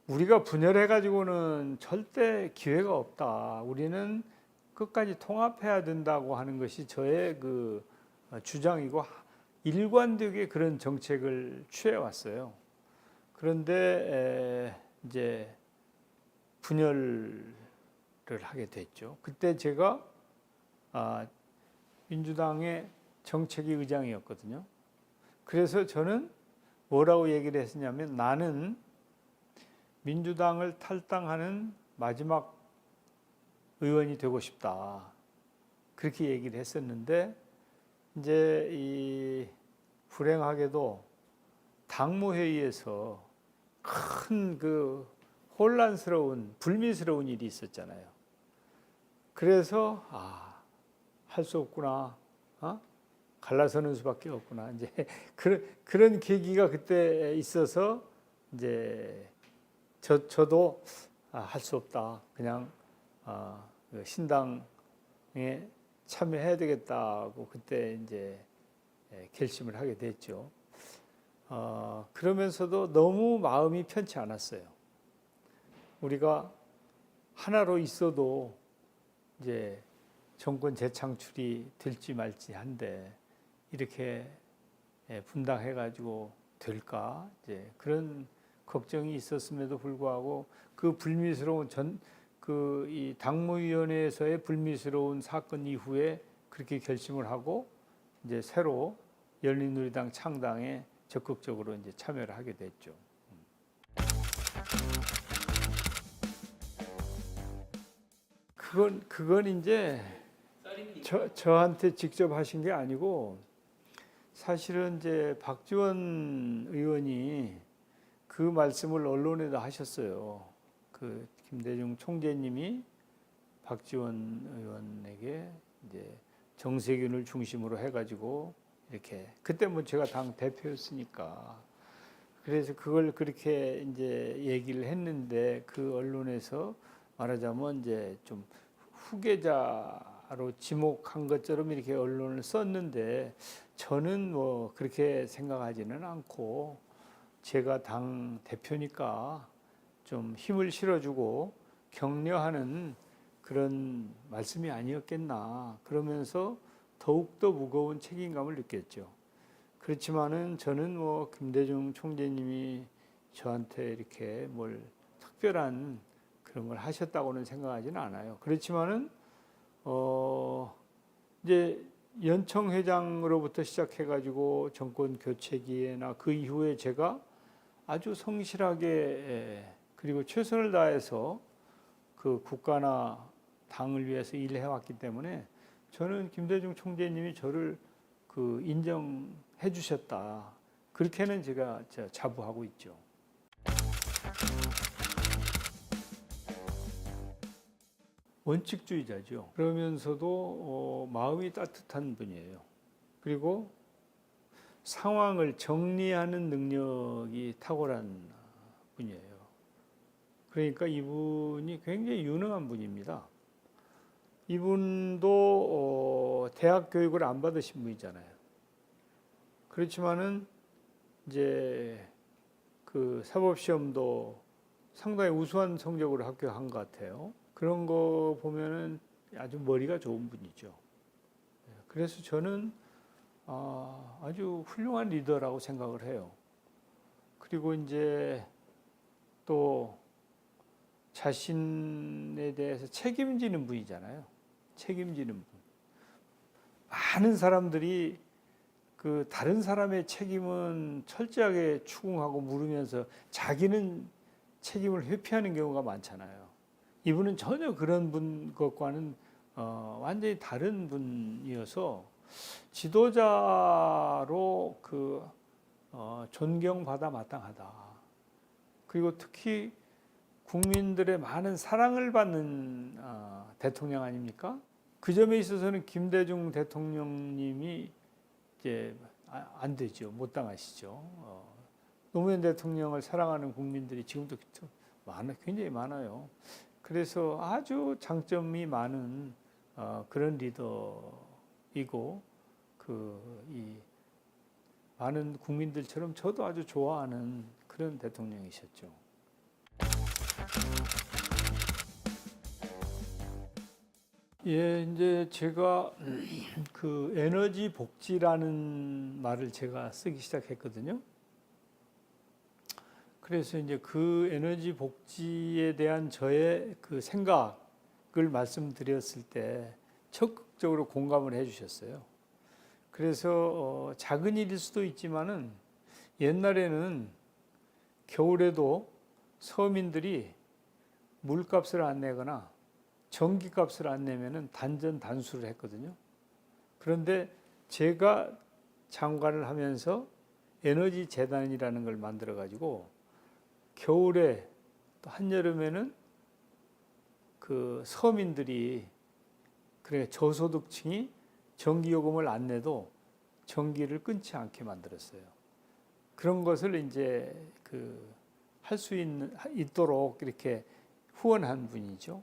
A: 우리가 분열해 가지고는 절대 기회가 없다. 우리는 끝까지 통합해야 된다고 하는 것이 저의 그 주장이고 일관되게 그런 정책을 취해 왔어요. 그런데 이제 분열을 하게 됐죠. 그때 제가 민주당의 정책위 의장이었거든요. 그래서 저는 뭐라고 얘기를 했었냐면, 나는 민주당을 탈당하는 마지막 의원이 되고 싶다. 그렇게 얘기를 했었는데, 이제 이 불행하게도 당무회의에서 큰 그 혼란스러운, 불미스러운 일이 있었잖아요. 그래서 할 수 없구나, 갈라서는 수밖에 없구나. 이제 그런 계기가 그때 있어서 이제 저도 할 수 없다. 그냥 신당에 참여해야 되겠다고 그때 이제 결심을 하게 됐죠. 그러면서도 너무 마음이 편치 않았어요. 우리가 하나로 있어도 이제 정권 재창출이 될지 말지 한데, 이렇게 분당해가지고 될까? 이제 그런 걱정이 있었음에도 불구하고 그 불미스러운 이 당무위원회에서의 불미스러운 사건 이후에 그렇게 결심을 하고 이제 새로 열린우리당 창당에 적극적으로 이제 참여를 하게 됐죠. 그건 이제 저한테 직접 하신 게 아니고, 사실은 이제 박지원 의원이 그 말씀을 언론에다 하셨어요. 그 김대중 총재님이 박지원 의원에게 이제 정세균을 중심으로 해가지고 이렇게, 그때 뭐 제가 당 대표였으니까, 그래서 그걸 그렇게 이제 얘기를 했는데, 그 언론에서 말하자면 이제 좀 후계자로 지목한 것처럼 이렇게 언론을 썼는데, 저는 뭐 그렇게 생각하지는 않고, 제가 당 대표니까 좀 힘을 실어주고 격려하는 그런 말씀이 아니었겠나, 그러면서 더욱더 무거운 책임감을 느꼈죠. 그렇지만은 저는 뭐 김대중 총재님이 저한테 이렇게 뭘 특별한 그런 걸 하셨다고는 생각하지는 않아요. 그렇지만은 이제 연청 회장으로부터 시작해가지고 정권 교체기에나 그 이후에 제가 아주 성실하게 그리고 최선을 다해서 그 국가나 당을 위해서 일을 해왔기 때문에, 저는 김대중 총재님이 저를 그 인정해 주셨다. 그렇게는 제가 자부하고 있죠. 원칙주의자죠. 그러면서도 마음이 따뜻한 분이에요. 그리고 상황을 정리하는 능력이 탁월한 분이에요. 그러니까 이분이 굉장히 유능한 분입니다. 이분도 대학 교육을 안 받으신 분이잖아요. 그렇지만은 이제 그 사법시험도 상당히 우수한 성적으로 합격한 것 같아요. 그런 거 보면은 아주 머리가 좋은 분이죠. 그래서 저는 아주 훌륭한 리더라고 생각을 해요. 그리고 이제 또 자신에 대해서 책임지는 분이잖아요. 책임지는 분. 많은 사람들이 그 다른 사람의 책임은 철저하게 추궁하고 물으면서 자기는 책임을 회피하는 경우가 많잖아요. 이분은 전혀 그런 분 것과는 완전히 다른 분이어서 지도자로 존경받아 마땅하다. 그리고 특히 국민들의 많은 사랑을 받는 대통령 아닙니까? 그 점에 있어서는 김대중 대통령님이 이제 안 되죠. 못 당하시죠. 노무현 대통령을 사랑하는 국민들이 지금도 굉장히 많아요. 그래서 아주 장점이 많은 그런 리더이고 이 많은 국민들처럼 저도 아주 좋아하는 그런 대통령이셨죠. 예, 이제 제가 그 에너지 복지라는 말을 제가 쓰기 시작했거든요. 그래서 이제 그 에너지 복지에 대한 저의 그 생각을 말씀드렸을 때 적극적으로 공감을 해주셨어요. 그래서 작은 일일 수도 있지만은 옛날에는 겨울에도 서민들이 물값을 안 내거나 전기값을 안 내면은 단전 단수를 했거든요. 그런데 제가 장관을 하면서 에너지 재단이라는 걸 만들어 가지고 겨울에 또 한여름에는 그 서민들이 그래 저소득층이 전기요금을 안 내도 전기를 끊지 않게 만들었어요. 그런 것을 이제 할 수 있도록 이렇게 후원한 분이죠.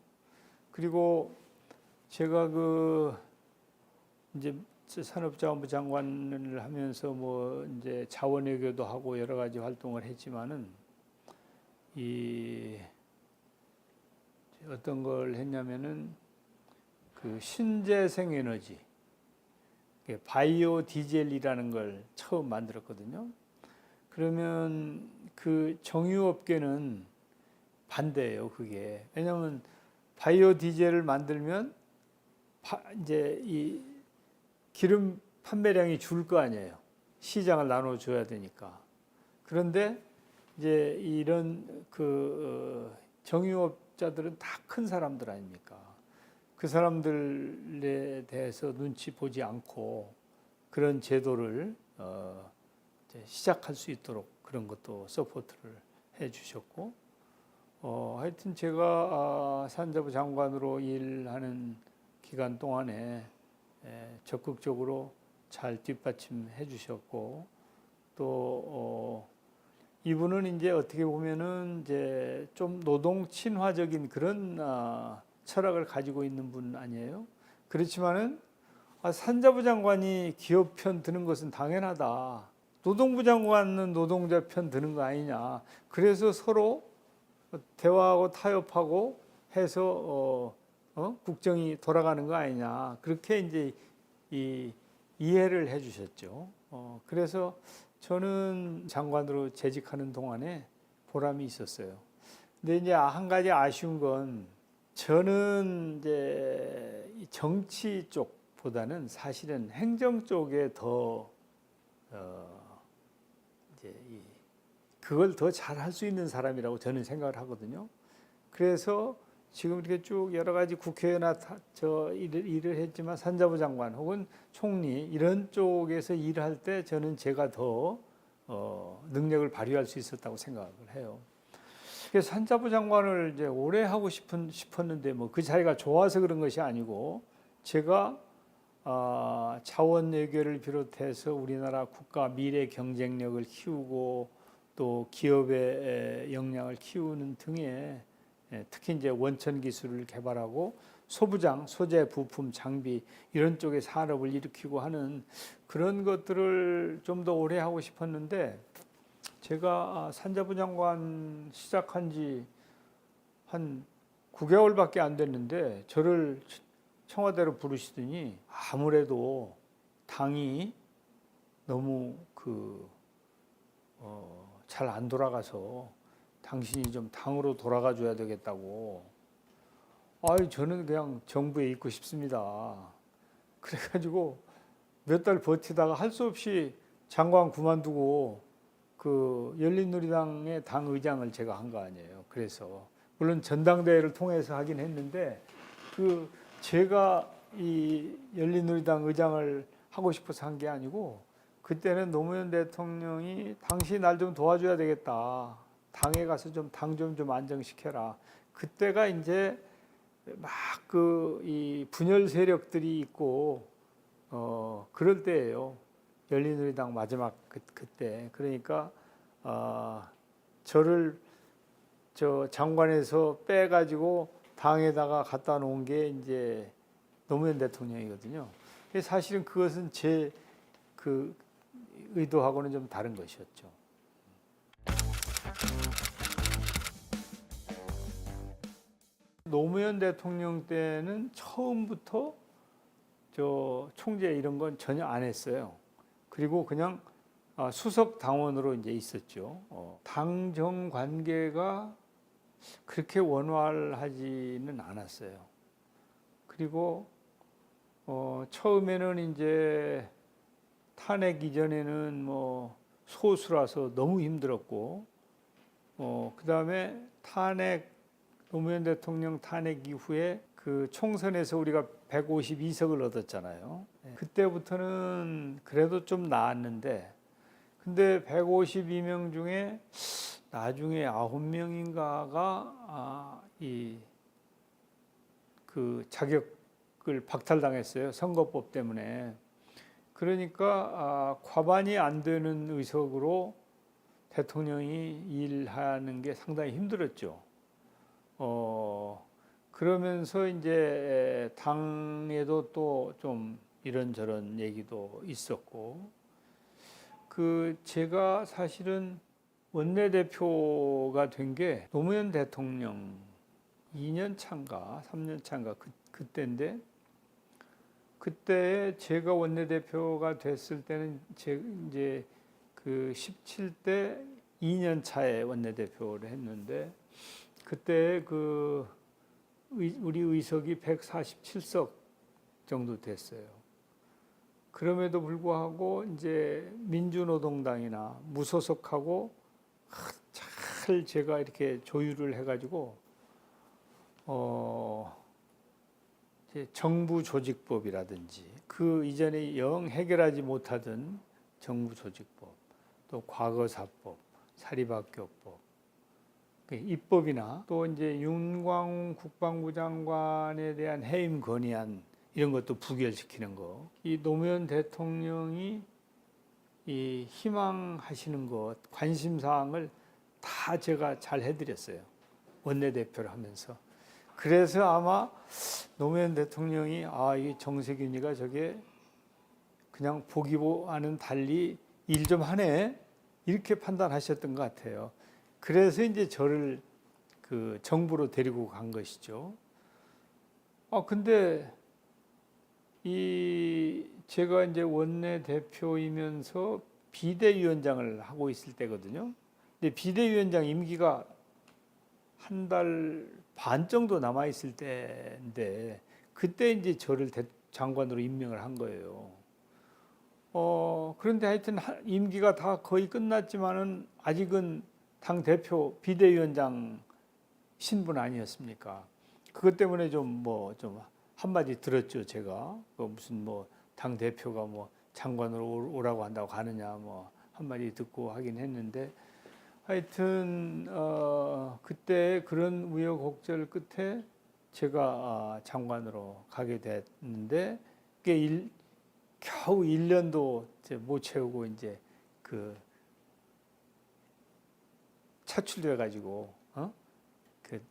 A: 그리고 제가 이제 산업자원부 장관을 하면서 뭐 이제 자원외교도 하고 여러 가지 활동을 했지만은 어떤 걸 했냐면은 그 신재생 에너지, 바이오 디젤이라는 걸 처음 만들었거든요. 그러면 그 정유업계는 반대예요, 그게. 왜냐하면 바이오 디젤을 만들면 이제 이 기름 판매량이 줄 거 아니에요. 시장을 나눠줘야 되니까. 그런데 이제 이런 정유업자들은 다 큰 사람들 아닙니까? 그 사람들에 대해서 눈치 보지 않고 그런 제도를 이제 시작할 수 있도록 그런 것도 서포트를 해주셨고, 하여튼 제가 산자부 장관으로 일하는 기간 동안에 적극적으로 잘 뒷받침해 주셨고, 또 이분은 이제 어떻게 보면은 이제 좀 노동 친화적인 그런 철학을 가지고 있는 분 아니에요? 그렇지만은 산자부 장관이 기업 편 드는 것은 당연하다. 노동부 장관은 노동자 편 드는 거 아니냐. 그래서 서로 대화하고 타협하고 해서 국정이 돌아가는 거 아니냐. 그렇게 이제 이해를 해주셨죠. 그래서 저는 장관으로 재직하는 동안에 보람이 있었어요. 근데 이제 한 가지 아쉬운 건 저는 이제 정치 쪽보다는 사실은 행정 쪽에 더 이제 그걸 더 잘 할 수 있는 사람이라고 저는 생각을 하거든요. 그래서 지금 이렇게 쭉 여러 가지 국회나 일을 했지만 산자부 장관 혹은 총리 이런 쪽에서 일할 때 저는 제가 더 능력을 발휘할 수 있었다고 생각을 해요. 그래서 산자부 장관을 이제 오래 하고 싶었는데 뭐 그 자리가 좋아서 그런 것이 아니고 제가 자원 외교를 비롯해서 우리나라 국가 미래 경쟁력을 키우고 또 기업의 역량을 키우는 등의 특히 이제 원천 기술을 개발하고 소부장, 소재, 부품, 장비 이런 쪽의 산업을 일으키고 하는 그런 것들을 좀 더 오래 하고 싶었는데 제가 산자부 장관 시작한 지 한 9개월밖에 안 됐는데 저를 청와대로 부르시더니 아무래도 당이 너무 잘 안 돌아가서 당신이 좀 당으로 돌아가 줘야 되겠다고. 저는 그냥 정부에 있고 싶습니다. 그래가지고 몇 달 버티다가 할 수 없이 장관 그만두고 열린우리당의 당 의장을 제가 한 거 아니에요. 그래서 물론 전당대회를 통해서 하긴 했는데 제가 이 열린우리당 의장을 하고 싶어서 한 게 아니고 그때는 노무현 대통령이 당신이 날 좀 도와줘야 되겠다. 당에 가서 좀 당 좀 안정시켜라. 그때가 이제 막 이 분열 세력들이 있고 그럴 때예요. 열린우리당 마지막 그때. 그러니까 저를 저 장관에서 빼가지고 당에다가 갖다 놓은 게 이제 노무현 대통령이거든요. 사실은 그것은 제 그 의도하고는 좀 다른 것이었죠. 노무현 대통령 때는 처음부터 저 총재 이런 건 전혀 안 했어요. 그리고 그냥 수석 당원으로 이제 있었죠. 당정 관계가 그렇게 원활하지는 않았어요. 그리고 처음에는 이제 탄핵 이전에는 뭐 소수라서 너무 힘들었고, 그 다음에 노무현 대통령 탄핵 이후에 그 총선에서 우리가 152석을 얻었잖아요. 그때부터는 그래도 좀 나았는데, 근데 152명 중에 나중에 9명인가가 그 자격을 박탈당했어요. 선거법 때문에. 그러니까 과반이 안 되는 의석으로 대통령이 일하는 게 상당히 힘들었죠. 그러면서 이제 당에도 또 좀 이런저런 얘기도 있었고, 제가 사실은 원내대표가 된 게 노무현 대통령 2년 차인가 3년 차인가 그때인데, 그때 제가 원내대표가 됐을 때는 이제 그 17대 2년 차에 원내대표를 했는데, 그때 우리 의석이 147석 정도 됐어요. 그럼에도 불구하고 이제 민주노동당이나 무소속하고 잘 제가 이렇게 조율을 해가지고 이제 정부조직법이라든지 그 이전에 영 해결하지 못하던 정부조직법, 또 과거사법, 사립학교법, 입법이나 또 이제 윤광웅 국방부 장관에 대한 해임 건의안 이런 것도 부결시키는 거, 이 노무현 대통령이 이 희망하시는 것, 관심사항을 다 제가 잘 해드렸어요. 원내대표를 하면서. 그래서 아마 노무현 대통령이 이 정세균이가 저게 그냥 보기와는 달리 일 좀 하네, 이렇게 판단하셨던 것 같아요. 그래서 이제 저를 그 정부로 데리고 간 것이죠. 근데 제가 이제 원내대표이면서 비대위원장을 하고 있을 때거든요. 근데 비대위원장 임기가 한 달 반 정도 남아 있을 때인데, 그때 이제 저를 장관으로 임명을 한 거예요. 그런데 하여튼 임기가 다 거의 끝났지만은 아직은 당 대표 비대위원장 신분 아니었습니까? 그것 때문에 좀 한마디 들었죠, 제가. 무슨 당 대표가 장관으로 오라고 한다고 가느냐 한마디 듣고 하긴 했는데, 하여튼 그때 그런 우여곡절 끝에 제가 장관으로 가게 됐는데, 그게 겨우 1년도 못 채우고 이제 차출돼 가지고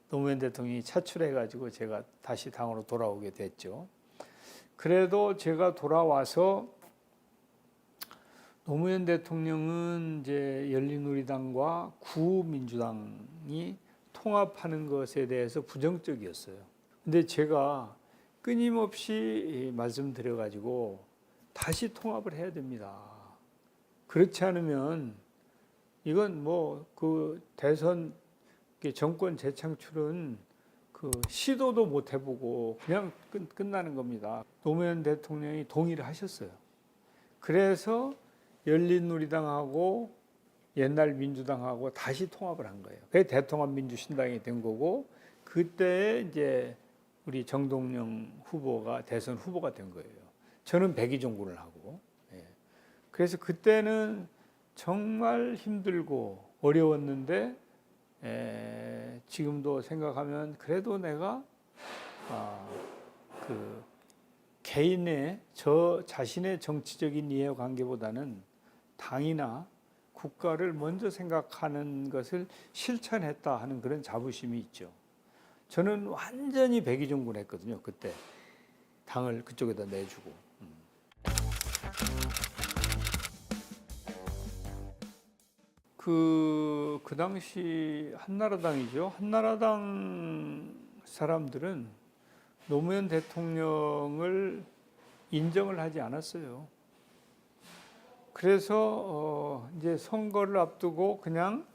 A: 노무현 대통령이 차출해 가지고 제가 다시 당으로 돌아오게 됐죠. 그래도 제가 돌아와서 노무현 대통령은 이제 열린우리당과 구민주당이 통합하는 것에 대해서 부정적이었어요. 근데 제가 끊임없이 말씀드려 가지고 다시 통합을 해야 됩니다. 그렇지 않으면 이건 대선 정권 재창출은 시도도 못 해보고 그냥 끝나는 겁니다. 노무현 대통령이 동의를 하셨어요. 그래서 열린우리당하고 옛날 민주당하고 다시 통합을 한 거예요. 그게 대통합민주신당이 된 거고, 그때 이제 우리 정동영 후보가 대선 후보가 된 거예요. 저는 백의종군을 하고. 그래서 그때는 정말 힘들고 어려웠는데, 지금도 생각하면 그래도 내가 그 개인의 저 자신의 정치적인 이해관계보다는 당이나 국가를 먼저 생각하는 것을 실천했다 하는 그런 자부심이 있죠. 저는 완전히 백의종군했거든요. 그때 당을 그쪽에다 내주고. 그 당시 한나라당이죠. 한나라당 사람들은 노무현 대통령을 인정을 하지 않았어요. 그래서 이제 선거를 앞두고 그냥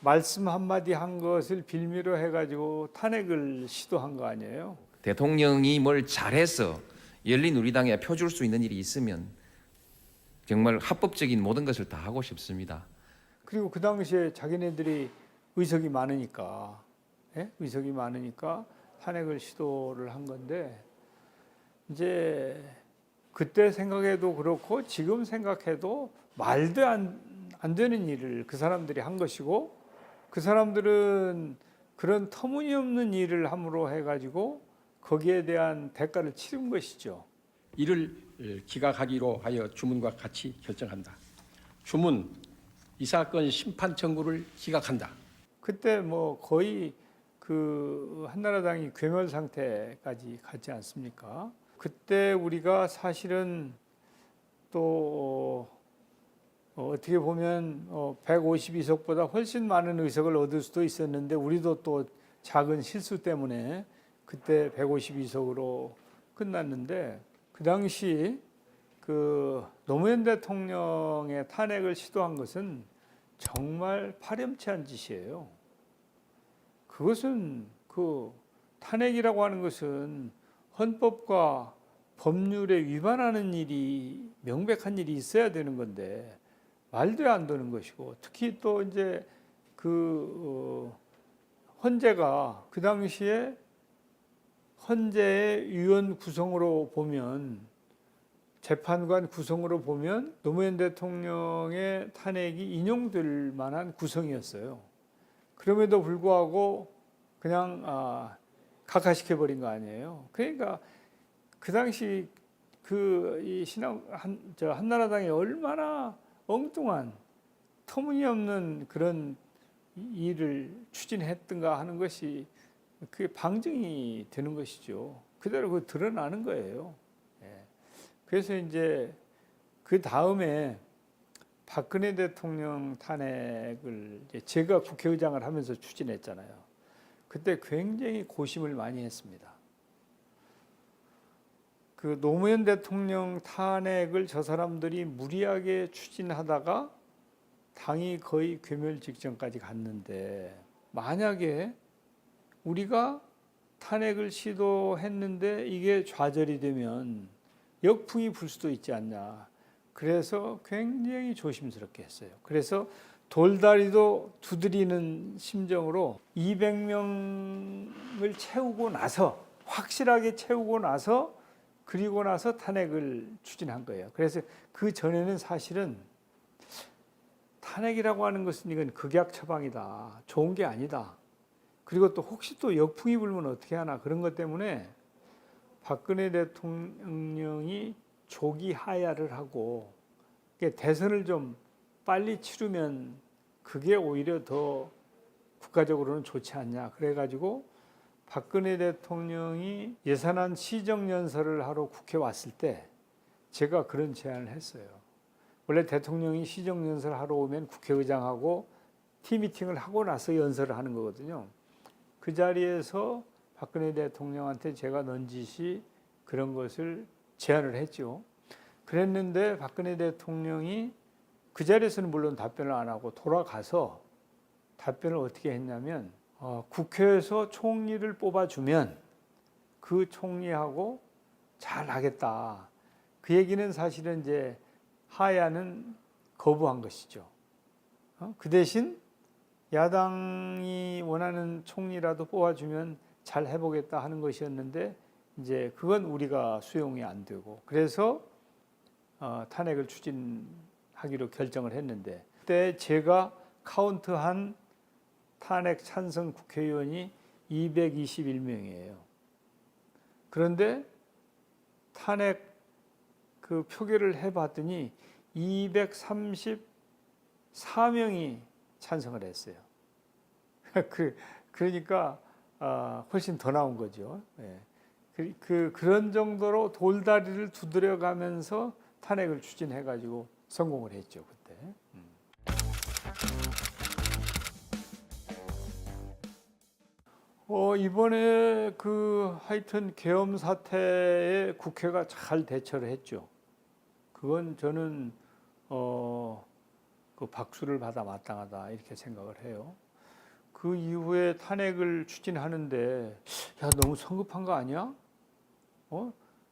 A: 말씀 한마디 한 것을 빌미로 해가지고 탄핵을 시도한 거 아니에요.
E: 대통령이 뭘 잘해서 열린우리당에 펴줄 수 있는 일이 있으면 정말 합법적인 모든 것을 다 하고 싶습니다.
A: 그리고 그 당시에 자기네들이 의석이 많으니까, 의석이 많으니까 탄핵을 시도를 한 건데, 이제 그때 생각해도 그렇고 지금 생각해도 말도 안 되는 일을 그 사람들이 한 것이고, 그 사람들은 그런 터무니없는 일을 함으로 해가지고 거기에 대한 대가를 치른 것이죠.
F: 이를 기각하기로 하여 주문과 같이 결정한다. 주문 이 사건 심판 청구를 기각한다.
A: 그때 뭐 거의 그 한나라당이 괴멸 상태까지 갔지 않습니까? 그때 우리가 사실은 또 어떻게 보면 152석보다 훨씬 많은 의석을 얻을 수도 있었는데 우리도 또 작은 실수 때문에 그때 152석으로 끝났는데 그 당시 그 노무현 대통령의 탄핵을 시도한 것은 정말 파렴치한 짓이에요. 그것은 그 탄핵이라고 하는 것은 헌법과 법률에 위반하는 일이 명백한 일이 있어야 되는 건데 말도 안 되는 것이고 특히 또 이제 그 헌재가 그 당시에 헌재의 위원 구성으로 보면 재판관 구성으로 보면 노무현 대통령의 탄핵이 인용될 만한 구성이었어요. 그럼에도 불구하고 그냥 각하시켜버린 거 아니에요. 그러니까 그 당시 이 한나라당이 얼마나 엉뚱한 터무니없는 그런 일을 추진했던가 하는 것이 그게 방증이 되는 것이죠. 그대로 그 드러나는 거예요. 그래서 이제 그 다음에 박근혜 대통령 탄핵을 제가 국회의장을 하면서 추진했잖아요. 그때 굉장히 고심을 많이 했습니다. 그 노무현 대통령 탄핵을 저 사람들이 무리하게 추진하다가 당이 거의 괴멸 직전까지 갔는데 만약에 우리가 탄핵을 시도했는데 이게 좌절이 되면 역풍이 불 수도 있지 않냐. 그래서 굉장히 조심스럽게 했어요. 그래서 돌다리도 두드리는 심정으로 200명을 채우고 나서 확실하게 채우고 나서 그리고 나서 탄핵을 추진한 거예요. 그래서 그 전에는 사실은 탄핵이라고 하는 것은 이건 극약 처방이다. 좋은 게 아니다. 그리고 또 혹시 또 역풍이 불면 어떻게 하나 그런 것 때문에 박근혜 대통령이 조기 하야를 하고 대선을 좀 빨리 치르면 그게 오히려 더 국가적으로는 좋지 않냐. 그래가지고 박근혜 대통령이 예산안 시정연설을 하러 국회 왔을 때 제가 그런 제안을 했어요. 원래 대통령이 시정연설 하러 오면 국회의장하고 팀미팅을 하고 나서 연설을 하는 거거든요. 그 자리에서 박근혜 대통령한테 제가 넌지시 그런 것을 제안을 했죠. 그랬는데 박근혜 대통령이 그 자리에서는 물론 답변을 안 하고 돌아가서 답변을 어떻게 했냐면 국회에서 총리를 뽑아주면 그 총리하고 잘 하겠다. 그 얘기는 사실은 이제 하야는 거부한 것이죠. 그 대신 야당이 원하는 총리라도 뽑아주면 잘 해보겠다 하는 것이었는데 이제 그건 우리가 수용이 안 되고 그래서 탄핵을 추진하기로 결정을 했는데 그때 제가 카운트한 탄핵 찬성 국회의원이 221명이에요. 그런데 탄핵 그 표결을 해봤더니 234명이 찬성을 했어요. 그러니까 훨씬 더 나온 거죠. 예. 그런 정도로 돌다리를 두드려가면서 탄핵을 추진해가지고 성공을 했죠, 그때. 이번에 하여튼 계엄 사태에 국회가 잘 대처를 했죠. 그건 저는 그 박수를 받아 마땅하다 이렇게 생각을 해요. 그 이후에 탄핵을 추진하는데 야 너무 성급한 거 아니야?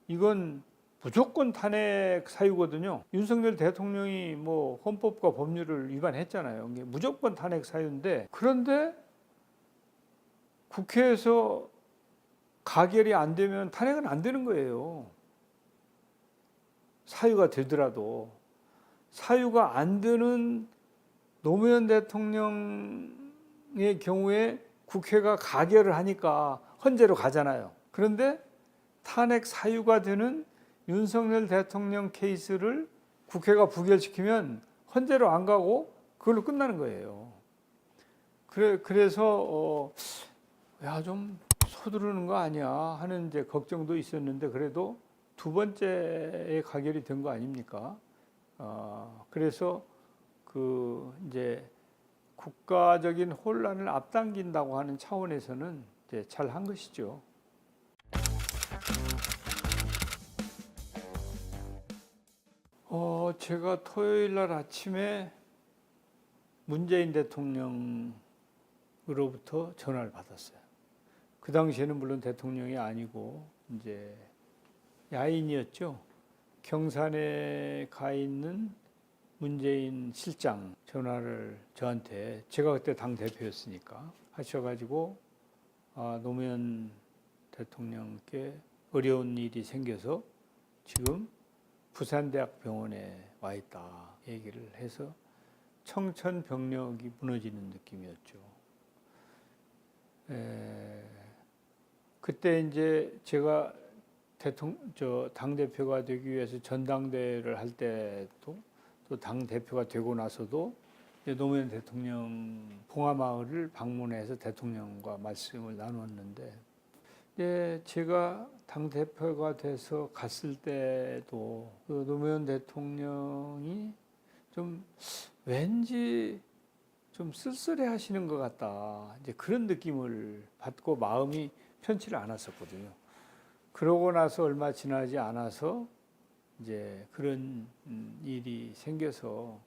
A: 이건 무조건 탄핵 사유거든요. 윤석열 대통령이 뭐 헌법과 법률을 위반했잖아요. 이게 무조건 탄핵 사유인데 그런데 국회에서 가결이 안 되면 탄핵은 안 되는 거예요. 사유가 되더라도 사유가 안 되는 노무현 대통령의 경우에 국회가 가결을 하니까 헌재로 가잖아요. 그런데 탄핵 사유가 되는 윤석열 대통령 케이스를 국회가 부결시키면 헌재로 안 가고 그걸로 끝나는 거예요. 그래서 야, 좀 서두르는 거 아니야 하는 이제 걱정도 있었는데 그래도 두 번째에 가결이 된 거 아닙니까? 그래서 이제 국가적인 혼란을 앞당긴다고 하는 차원에서는 이제 잘 한 것이죠. 제가 토요일 날 아침에 문재인 대통령으로부터 전화를 받았어요. 그 당시에는 물론 대통령이 아니고 이제 야인이었죠. 경산에 가 있는 문재인 실장 전화를 저한테 제가 그때 당 대표였으니까 하셔가지고 노무현 대통령께 어려운 일이 생겨서 지금 부산대학병원에 와 있다 얘기를 해서 청천벽력이 무너지는 느낌이었죠. 그때 이제 제가 당대표가 되기 위해서 전당대회를 할 때도 또 당대표가 되고 나서도 노무현 대통령 봉하마을을 방문해서 대통령과 말씀을 나눴는데 제가 당대표가 돼서 갔을 때도 노무현 대통령이 좀 왠지 좀 쓸쓸해 하시는 것 같다. 이제 그런 느낌을 받고 마음이 편치를 않았었거든요. 그러고 나서 얼마 지나지 않아서 이제 그런 일이 생겨서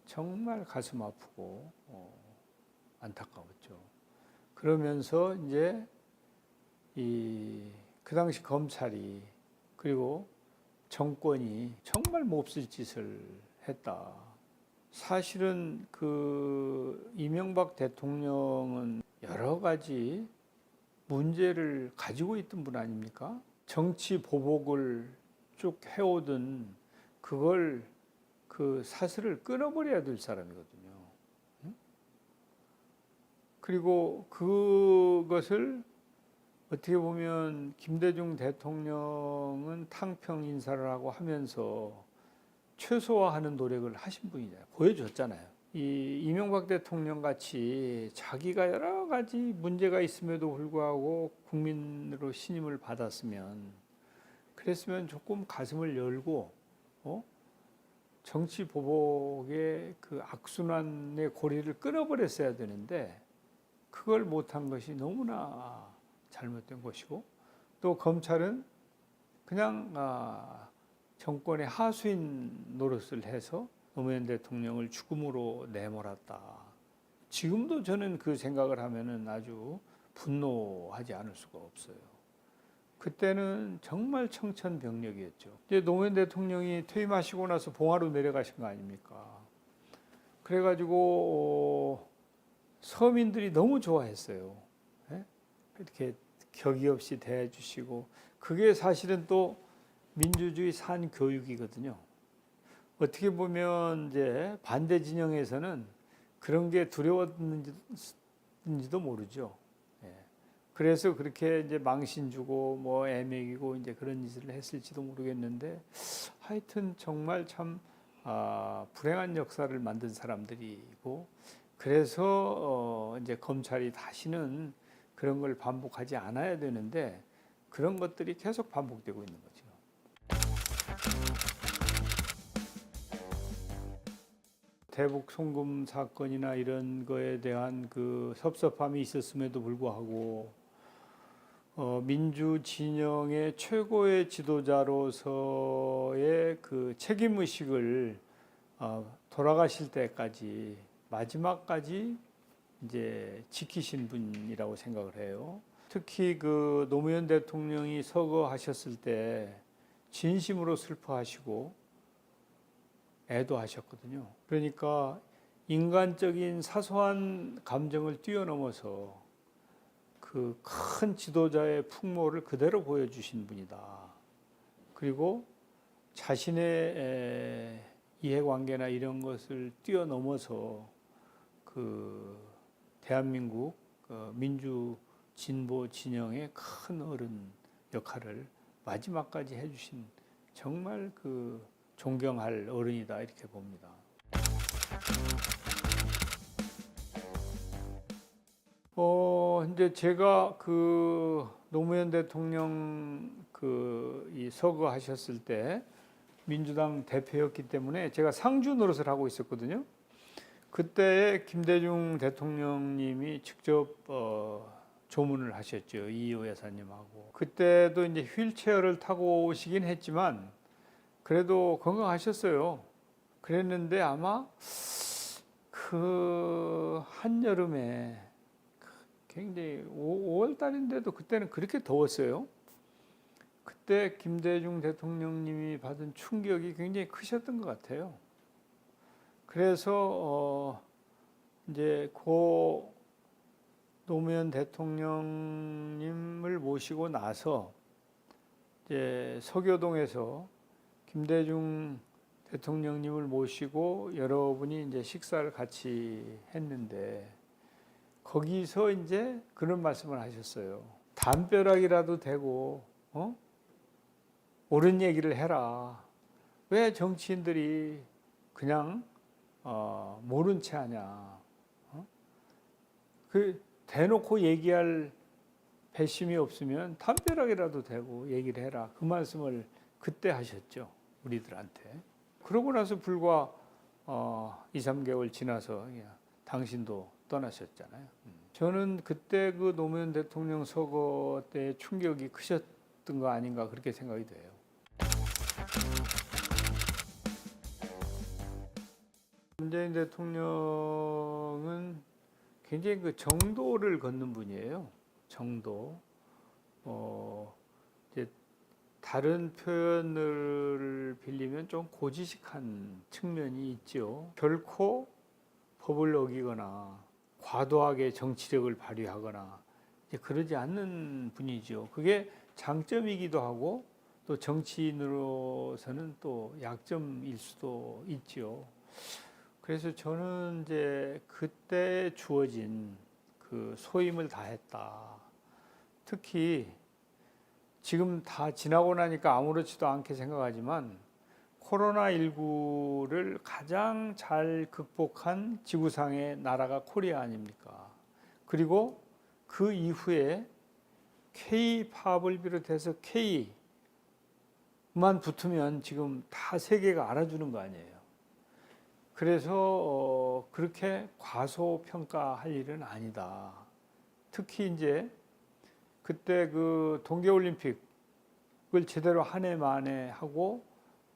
A: 정말 가슴 아프고 안타까웠죠. 그러면서 이제 그 당시 검찰이 그리고 정권이 정말 몹쓸 짓을 했다. 사실은 이명박 대통령은 여러 가지 문제를 가지고 있던 분 아닙니까? 정치 보복을 쭉 해오던 그걸 사슬을 끊어버려야 될 사람이거든요. 그리고 그것을 어떻게 보면 김대중 대통령은 탕평 인사를 하고 하면서 최소화하는 노력을 하신 분이잖아요. 보여줬잖아요. 이 이명박 대통령 같이 자기가 여러 가지 문제가 있음에도 불구하고 국민으로 신임을 받았으면 그랬으면 조금 가슴을 열고 정치 보복의 그 악순환의 고리를 끊어버렸어야 되는데 그걸 못한 것이 너무나 잘못된 것이고 또 검찰은 그냥 정권의 하수인 노릇을 해서 노무현 대통령을 죽음으로 내몰았다. 지금도 저는 그 생각을 하면은 아주 분노하지 않을 수가 없어요. 그때는 정말 청천벽력이었죠. 이제 노무현 대통령이 퇴임하시고 나서 봉화로 내려가신 거 아닙니까? 그래가지고 서민들이 너무 좋아했어요. 이렇게 격이 없이 대해주시고 그게 사실은 또 민주주의 산 교육이거든요. 어떻게 보면 이제 반대 진영에서는 그런 게 두려웠는지 했는지도 모르죠. 예. 그래서 그렇게 이제 망신 주고 뭐 애매기고 이제 그런 짓을 했을지도 모르겠는데 하여튼 정말 참 불행한 역사를 만든 사람들이고 그래서 이제 검찰이 다시는 그런 걸 반복하지 않아야 되는데 그런 것들이 계속 반복되고 있는 거죠. 대북 송금 사건이나 이런 거에 대한 그 섭섭함이 있었음에도 불구하고 민주 진영의 최고의 지도자로서의 그 책임 의식을 돌아가실 때까지 마지막까지 이제 지키신 분이라고 생각을 해요. 특히 그 노무현 대통령이 서거하셨을 때 진심으로 슬퍼하시고 애도하셨거든요. 그러니까 인간적인 사소한 감정을 뛰어넘어서 그 큰 지도자의 풍모를 그대로 보여주신 분이다. 그리고 자신의 이해관계나 이런 것을 뛰어넘어서 그 대한민국 민주 진보 진영의 큰 어른 역할을 마지막까지 해주신 정말 그 존경할 어른이다 이렇게 봅니다. 이제 제가 그 노무현 대통령 이 서거하셨을 때 민주당 대표였기 때문에 제가 상주 노릇을 하고 있었거든요. 그때 김대중 대통령님이 직접 조문을 하셨죠. 이호 여사님하고. 그때도 이제 휠체어를 타고 오시긴 했지만 그래도 건강하셨어요. 그랬는데 아마 그 한여름에 굉장히 5월 달인데도 그때는 그렇게 더웠어요. 그때 김대중 대통령님이 받은 충격이 굉장히 크셨던 것 같아요. 그래서 이제 고 노무현 대통령님을 모시고 나서 이제 서교동에서 김대중 대통령님을 모시고 여러분이 이제 식사를 같이 했는데 거기서 이제 그런 말씀을 하셨어요. 담벼락이라도 대고 옳은 얘기를 해라. 왜 정치인들이 그냥 모른 채 하냐. 그 대놓고 얘기할 배심이 없으면 담벼락이라도 대고 얘기를 해라. 그 말씀을 그때 하셨죠. 우리들한테. 그러고 나서 불과 2, 3개월 지나서 당신도 떠나셨잖아요. 저는 그때 그 노무현 대통령 서거 때 충격이 크셨던 거 아닌가 그렇게 생각이 돼요. 문재인 대통령은 굉장히 그 정도를 걷는 분이에요. 정도. 이제 다른 표현을 빌리면 좀 고지식한 측면이 있죠. 결코 법을 어기거나 과도하게 정치력을 발휘하거나 이제 그러지 않는 분이죠. 그게 장점이기도 하고 또 정치인으로서는 또 약점일 수도 있죠. 그래서 저는 이제 그때 주어진 그 소임을 다했다. 특히 지금 다 지나고 나니까 아무렇지도 않게 생각하지만 코로나19를 가장 잘 극복한 지구상의 나라가 코리아 아닙니까? 그리고 그 이후에 K-팝을 비롯해서 K만 붙으면 지금 다 세계가 알아주는 거 아니에요. 그래서 그렇게 과소평가할 일은 아니다. 특히 이제 그때 그 동계올림픽을 제대로 한 해 만에 하고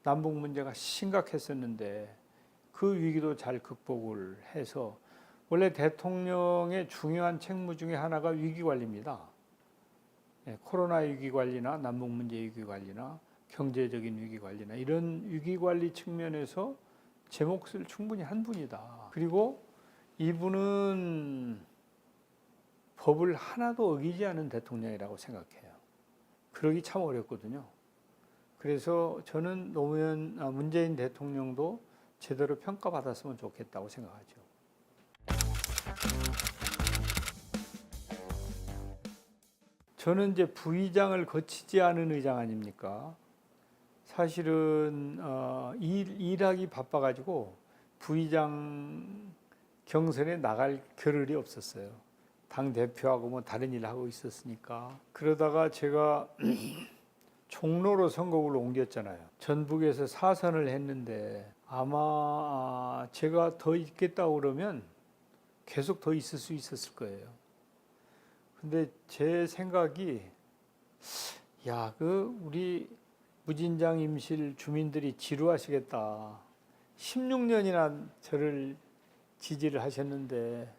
A: 남북 문제가 심각했었는데 그 위기도 잘 극복을 해서 원래 대통령의 중요한 책무 중에 하나가 위기관리입니다. 코로나 위기관리나 남북 문제 위기관리나 경제적인 위기관리나 이런 위기관리 측면에서 제 몫을 충분히 한 분이다. 그리고 이분은 법을 하나도 어기지 않은 대통령이라고 생각해요. 그러기 참 어렵거든요. 그래서 저는 문재인 대통령도 제대로 평가받았으면 좋겠다고 생각하죠. 저는 이제 부의장을 거치지 않은 의장 아닙니까? 사실은 일하기 바빠가지고 부의장 경선에 나갈 겨를이 없었어요. 당 대표하고 뭐 다른 일 하고 있었으니까. 그러다가 제가 종로로 선거구를 옮겼잖아요. 전북에서 4선을 했는데 아마 제가 더 있겠다고 그러면 계속 더 있을 수 있었을 거예요. 근데 제 생각이 우리 무진장 임실 주민들이 지루하시겠다. 16년이나 저를 지지를 하셨는데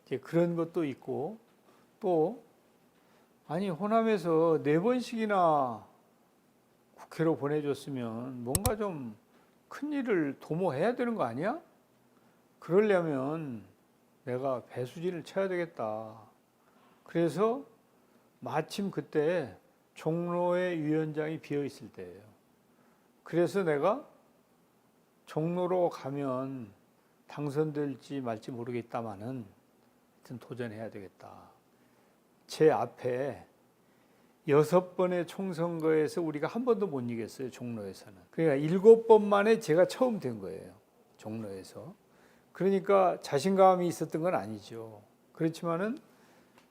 A: 이제 그런 것도 있고 또 아니 호남에서 4번씩이나 국회로 보내줬으면 뭔가 좀 큰일을 도모해야 되는 거 아니야? 그러려면 내가 배수진을 쳐야 되겠다. 그래서 마침 그때 종로의 위원장이 비어 있을 때예요. 그래서 내가 종로로 가면 당선될지 말지 모르겠다마는 하여튼 도전해야 되겠다. 제 앞에 6번의 총선거에서 우리가 한 번도 못 이겼어요. 종로에서는. 그러니까 7번 만에 제가 처음 된 거예요. 종로에서. 그러니까 자신감이 있었던 건 아니죠. 그렇지만은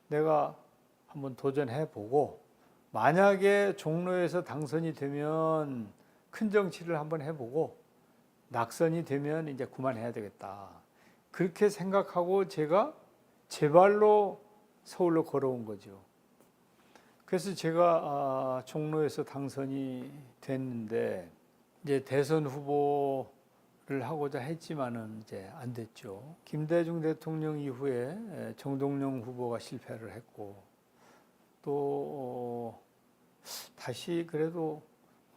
A: 내가 한번 도전해보고 만약에 종로에서 당선이 되면 큰 정치를 한번 해보고 낙선이 되면 이제 그만해야 되겠다. 그렇게 생각하고 제가 제 발로 서울로 걸어온 거죠. 그래서 제가 종로에서 당선이 됐는데 이제 대선 후보를 하고자 했지만은 이제 안 됐죠. 김대중 대통령 이후에 정동영 후보가 실패를 했고 또 다시 그래도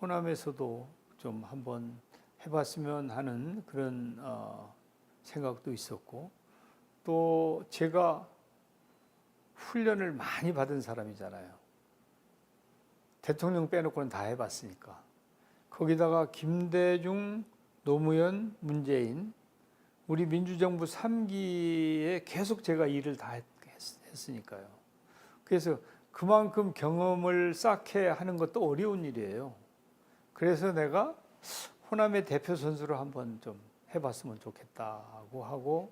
A: 호남에서도 좀 한번 해봤으면 하는 그런 생각도 있었고 또 제가 훈련을 많이 받은 사람이잖아요. 대통령 빼놓고는 다 해봤으니까. 거기다가 김대중, 노무현, 문재인 우리 민주정부 3기에 계속 제가 일을 다 했으니까요. 그래서 그만큼 경험을 쌓게 하는 것도 어려운 일이에요. 그래서 내가 호남의 대표 선수로 한번 좀 해봤으면 좋겠다고 하고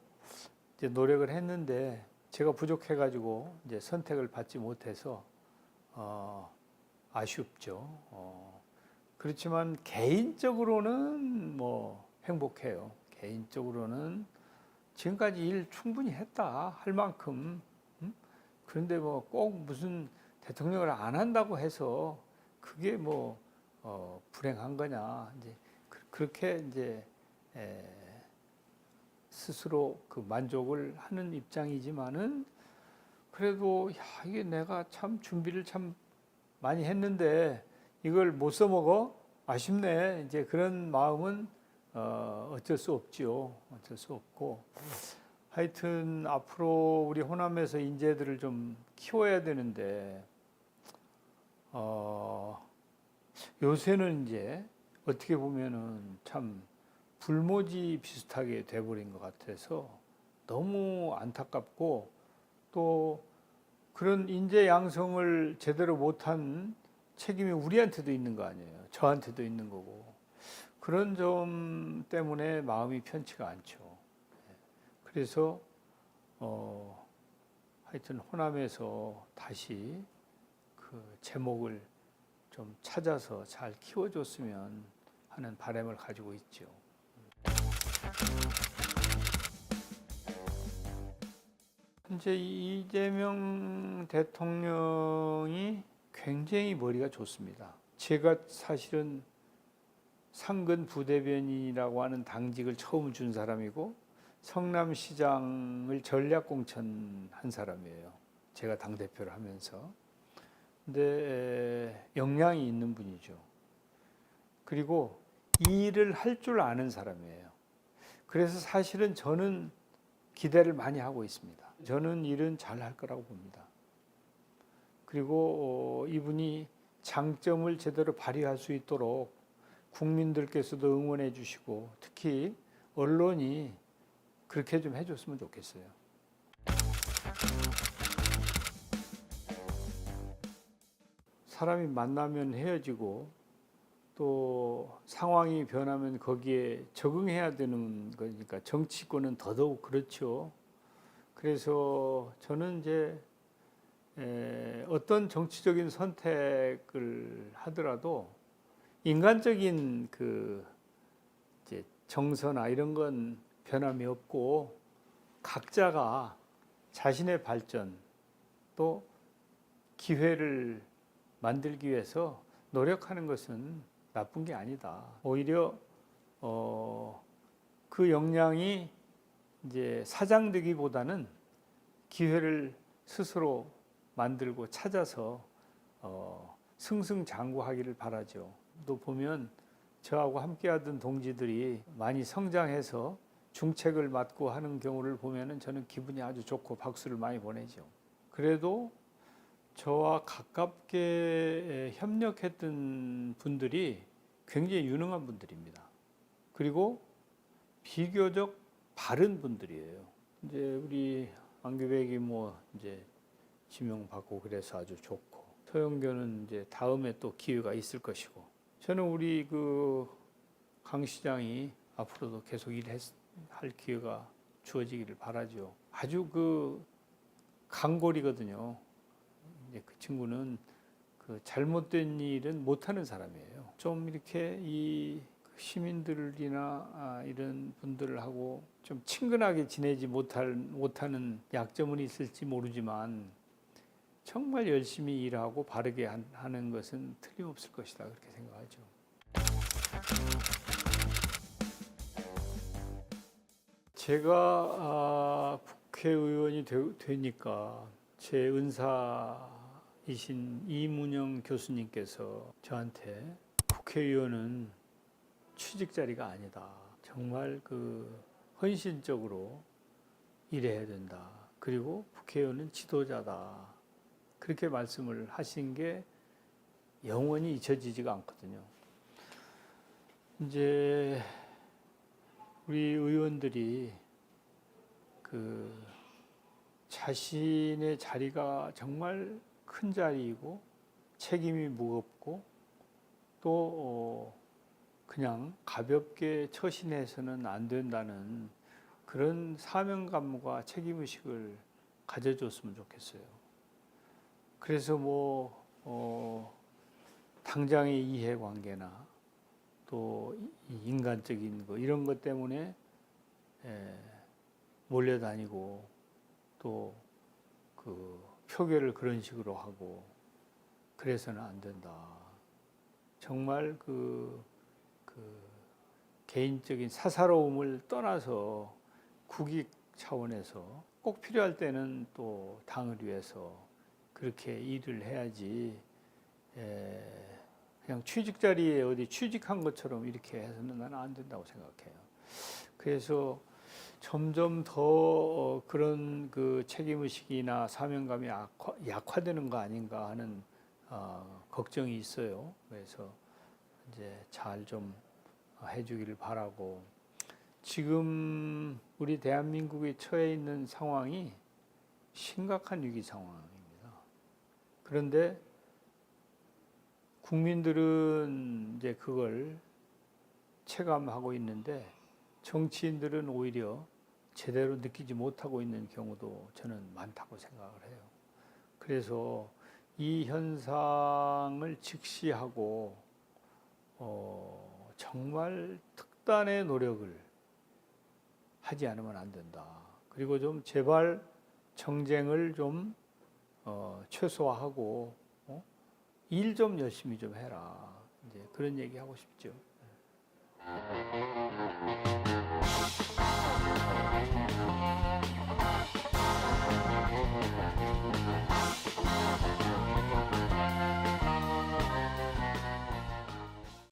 A: 이제 노력을 했는데 제가 부족해가지고 이제 선택을 받지 못해서 아쉽죠. 그렇지만 개인적으로는 뭐 행복해요. 개인적으로는 지금까지 일 충분히 했다 할 만큼. 그런데 뭐 꼭 무슨 대통령을 안 한다고 해서 그게 뭐 불행한 거냐 이제 그렇게 이제 스스로 그 만족을 하는 입장이지만은 그래도 이게 내가 참 준비를 참 많이 했는데 이걸 못 써먹어 아쉽네 이제 그런 마음은 어쩔 수 없지요. 어쩔 수 없고 하여튼 앞으로 우리 호남에서 인재들을 좀 키워야 되는데 요새는 이제 어떻게 보면은 참 불모지 비슷하게 돼버린 것 같아서 너무 안타깝고 또 그런 인재 양성을 제대로 못한 책임이 우리한테도 있는 거 아니에요. 저한테도 있는 거고 그런 점 때문에 마음이 편치가 않죠. 그래서 하여튼 호남에서 다시 그 제목을 좀 찾아서 잘 키워줬으면 하는 바람을 가지고 있죠. 이제 이재명 대통령이 굉장히 머리가 좋습니다. 제가 사실은 상근 부대변인이라고 하는 당직을 처음 준 사람이고 성남시장을 전략공천한 사람이에요. 제가 당대표를 하면서. 근데 역량이 있는 분이죠. 그리고 이 일을 할 줄 아는 사람이에요. 그래서 사실은 저는 기대를 많이 하고 있습니다. 저는 일은 잘 할 거라고 봅니다. 그리고 이분이 장점을 제대로 발휘할 수 있도록 국민들께서도 응원해 주시고 특히 언론이 그렇게 좀 해줬으면 좋겠어요. 사람이 만나면 헤어지고 또 상황이 변하면 거기에 적응해야 되는 거니까 정치권은 더더욱 그렇죠. 그래서 저는 이제 어떤 정치적인 선택을 하더라도 인간적인 그 이제 정서나 이런 건 변함이 없고 각자가 자신의 발전 또 기회를 만들기 위해서 노력하는 것은 나쁜 게 아니다. 오히려 그 역량이 이제 사장되기보다는 기회를 스스로 만들고 찾아서 승승장구하기를 바라죠. 또 보면 저하고 함께하던 동지들이 많이 성장해서 중책을 맡고 하는 경우를 보면은 저는 기분이 아주 좋고 박수를 많이 보내죠. 그래도 저와 가깝게 협력했던 분들이 굉장히 유능한 분들입니다. 그리고 비교적 바른 분들이에요. 이제 우리 안규백이 뭐 이제 지명받고 그래서 아주 좋고, 서영교는 이제 다음에 또 기회가 있을 것이고, 저는 우리 그 강 시장이 앞으로도 계속 일할 기회가 주어지기를 바라죠. 아주 그 강골이거든요. 그 친구는 그 잘못된 일은 못하는 사람이에요. 좀 이렇게 이 시민들이나 이런 분들하고 좀 친근하게 지내지 못하는 약점은 있을지 모르지만 정말 열심히 일하고 바르게 하는 것은 틀림없을 것이다, 그렇게 생각하죠. 제가 국회의원이 되니까 제 은사이신 이문영 교수님께서 저한테 국회의원은 취직 자리가 아니다. 정말 그 헌신적으로 일해야 된다. 그리고 국회의원은 지도자다. 그렇게 말씀을 하신 게 영원히 잊혀지지가 않거든요. 이제 우리 의원들이 그 자신의 자리가 정말 큰 자리이고 책임이 무겁고 또 그냥 가볍게 처신해서는 안 된다는 그런 사명감과 책임의식을 가져줬으면 좋겠어요. 그래서 당장의 이해관계나 또 인간적인 거 이런 것 때문에 몰려다니고 또 그 표결을 그런 식으로 하고 그래서는 안 된다. 정말 그 개인적인 사사로움을 떠나서 국익 차원에서 꼭 필요할 때는 또 당을 위해서 그렇게 일을 해야지 그냥 취직 자리에 어디 취직한 것처럼 이렇게 해서는 나는 안 된다고 생각해요. 그래서 점점 더 그런 그 책임의식이나 사명감이 약화되는 거 아닌가 하는 걱정이 있어요. 그래서 이제 잘 좀 해주기를 바라고, 지금 우리 대한민국이 처해 있는 상황이 심각한 위기 상황입니다. 그런데 국민들은 이제 그걸 체감하고 있는데 정치인들은 오히려 제대로 느끼지 못하고 있는 경우도 저는 많다고 생각을 해요. 그래서 이 현상을 직시하고 정말 특단의 노력을 하지 않으면 안 된다. 그리고 좀 제발 정쟁을 좀 최소화하고 일 좀 열심히 좀 해라. 이제 그런 얘기 하고 싶죠.